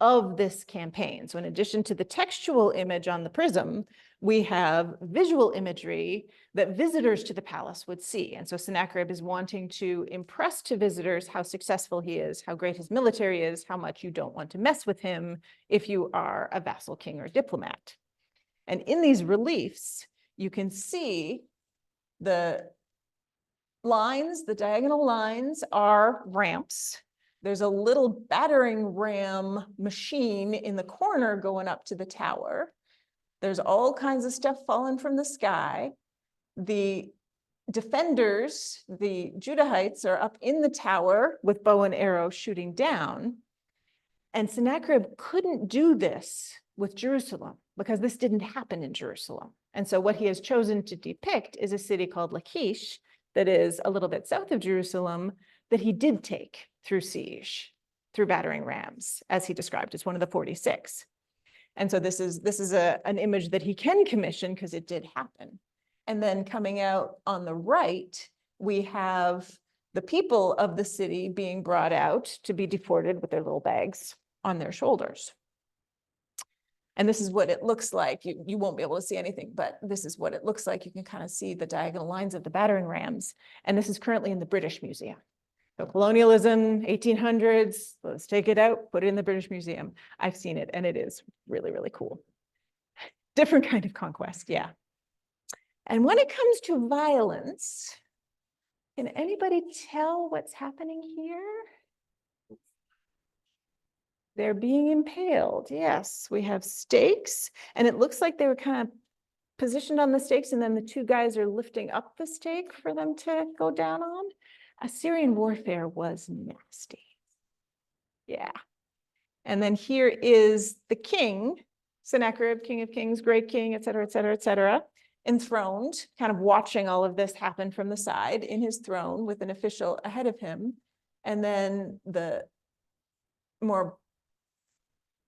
of this campaign. So in addition to the textual image on the prism, we have visual imagery that visitors to the palace would see. And so Sennacherib is wanting to impress to visitors how successful he is, how great his military is, how much you don't want to mess with him if you are a vassal king or diplomat. And in these reliefs, you can see the lines, the diagonal lines are ramps. There's a little battering ram machine in the corner going up to the tower. There's all kinds of stuff falling from the sky. The defenders, the Judahites, are up in the tower with bow and arrow shooting down. And Sennacherib couldn't do this with Jerusalem because this didn't happen in Jerusalem. And so what he has chosen to depict is a city called Lachish that is a little bit south of Jerusalem that he did take through siege, through battering rams, as he described. It's one of the 46. And so this is an image that he can commission because it did happen. And then coming out on the right, we have the people of the city being brought out to be deported with their little bags on their shoulders. And this is what it looks like. You won't be able to see anything, but this is what it looks like. You can kind of see the diagonal lines of the battering rams. And this is currently in the British Museum. So colonialism, 1800s, let's take it out, put it in the British Museum. I've seen it and it is really, really cool. Different kind of conquest, yeah. And when it comes to violence, can anybody tell what's happening here? They're being impaled. Yes, we have stakes, and it looks like they were kind of positioned on the stakes, and then the two guys are lifting up the stake for them to go down on. Assyrian warfare was nasty. Yeah. And then here is the king, Sennacherib, king of kings, great king, et cetera, et cetera, et cetera, enthroned, kind of watching all of this happen from the side in his throne with an official ahead of him. And then the more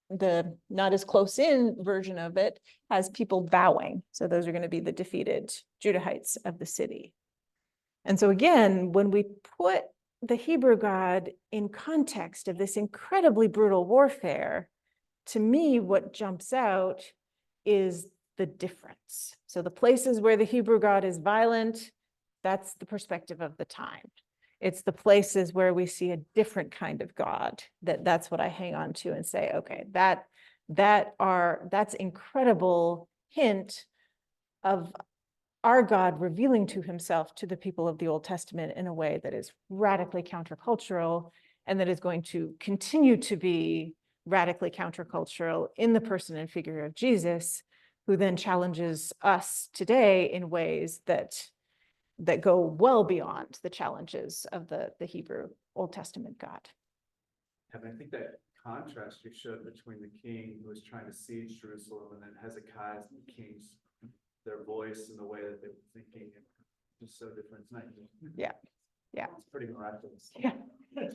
the not as close in version of it has people bowing. So those are going to be the defeated Judahites of the city. And so again, when we put the Hebrew God in context of this incredibly brutal warfare, to me, what jumps out is the difference. So the places where the Hebrew God is violent, that's the perspective of the time. It's the places where we see a different kind of God that's what I hang on to and say, okay, that's incredible hint of our God revealing to himself to the people of the Old Testament in a way that is radically countercultural and that is going to continue to be radically countercultural in the person and figure of Jesus, who then challenges us today in ways that go well beyond the challenges of the Hebrew Old Testament God. And I think that contrast you showed between the king who was trying to siege Jerusalem and then Hezekiah's and the kings, their voice and the way that they were thinking, and just so different. It's not- Yeah. Yeah. It's pretty miraculous. Yeah.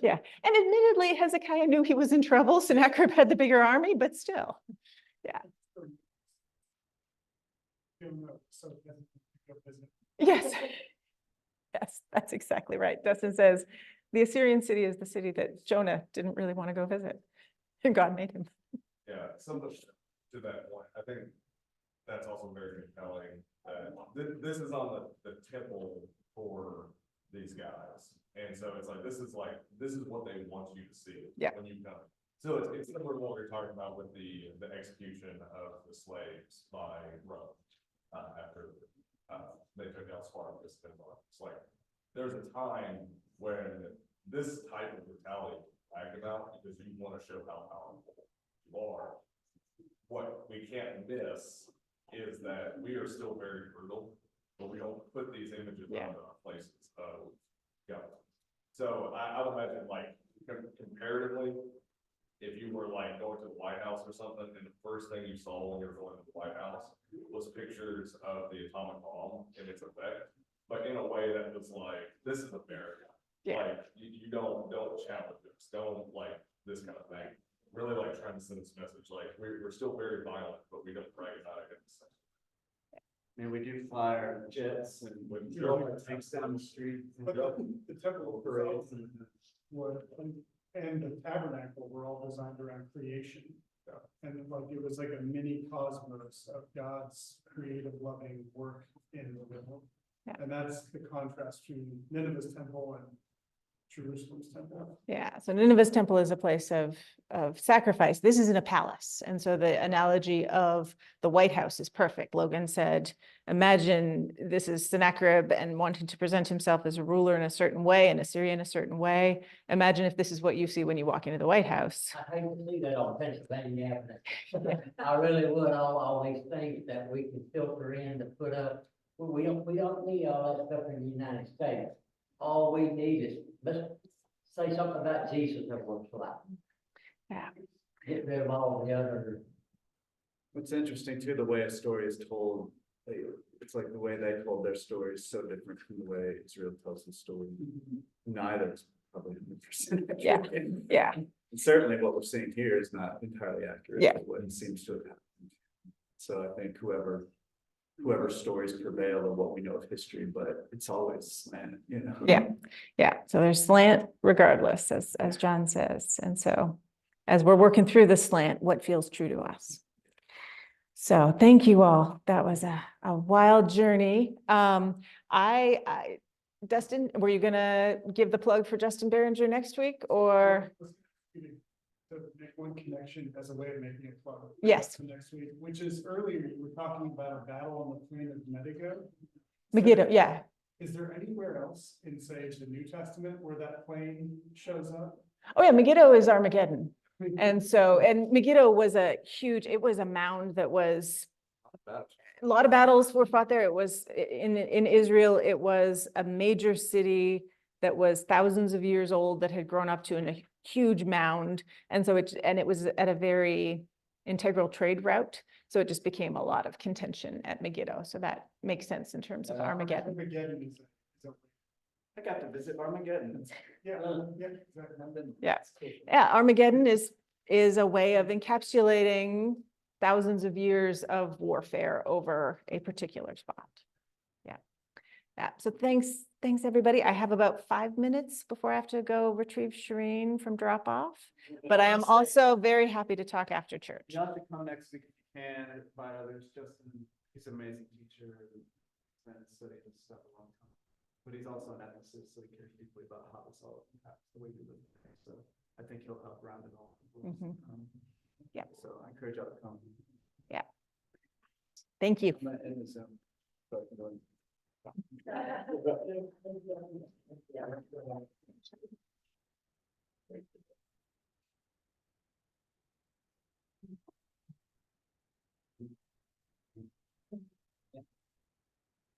Yeah. And admittedly, Hezekiah knew he was in trouble. Sennacherib had the bigger army, but still. So it doesn't go visit. Yes. Yes, that's exactly right. Dustin says, the Assyrian city is the city that Jonah didn't really want to go visit. And God made him. Yeah, something to that point, I think that's also very compelling, that this is on the temple for these guys. And so it's like, this is what they want you to see. Yeah. When you come. So it's similar to what we were talking about with the execution of the slaves by Rome, after, they took out Spartacus. It's like, there's a time when this type of brutality is about because you want to show how powerful you are. What we can't miss is that we are still very brutal, but we don't put these images Yeah. on our places of God. So I would imagine, like, comparatively, if you were like going to the White House or something, and the first thing you saw when you were going to the White House was pictures of the atomic bomb and its effect, but in a way that was like, this is America. Yeah. Like, you don't challenge us, don't like this kind of thing. Really like trying to send this message, like, we're still very violent, but we don't brag about it. And we do fly our jets and we drive our tanks down the street. But the temple parades and the tabernacle were all designed around creation. And like, it was like a mini cosmos of God's creative, loving work in the world. Yeah. And that's the contrast between Nineveh's temple and Jerusalem's temple. Yeah, so Nineveh's temple is a place of sacrifice. This isn't a palace. And so the analogy of the White House is perfect. Logan said, imagine this is Sennacherib and wanting to present himself as a ruler in a certain way and Assyria in a certain way. Imagine if this is what you see when you walk into the White House. I hate to see that on Pennsylvania Avenue. I really would, all these things that we can filter in to put up. We don't need all that stuff in the United States. All we need is, let's say something about Jesus every once in a while. Yeah. Get rid of all the other. What's interesting too, the way a story is told, it's like the way they told their story is so different from the way Israel tells the story. Neither is probably 100% Yeah. accurate. Yeah, And certainly what we're seeing here is not entirely accurate. Yeah. to what it seems to have happened. So I think whoever stories prevail of what we know of history, but it's always slant, you know? Yeah. Yeah, so there's slant regardless, as John says. And so as we're working through the slant, what feels true to us? So thank you all. That was a wild journey. I Dustin, were you gonna give the plug for Justin Berenger next week or? To make one connection as a way of making it plug. Yes. For next week, which is earlier, you were talking about a battle on the plain of Megiddo. Megiddo, yeah. Is there anywhere else in, say, the New Testament where that plain shows up? Oh yeah, Megiddo is Armageddon. And Megiddo was it was a mound that was, a lot of battles were fought there. It was in Israel, it was a major city that was thousands of years old that had grown up to a huge mound. And so it was at a very integral trade route. So it just became a lot of contention at Megiddo. So that makes sense in terms of Armageddon. Armageddon is a I got to visit Armageddon. Yeah, Uh, yeah, exactly. Yeah. Yeah, Armageddon is a way of encapsulating thousands of years of warfare over a particular spot. Yeah. Yeah, so thanks, everybody. I have about 5 minutes before I have to go retrieve Shireen from drop off, but I am also very happy to talk after church. You have to come next week if you can, and invite others. Justin, he's an amazing teacher. He's been studying this stuff a long time. But he's also an ethicist, so he cares deeply about how this all impacts the way we live. So I think he'll help round it all. Mhm. Yeah. So I encourage y'all to come. Thank you. I'm gonna end the Zoom. So I can go in.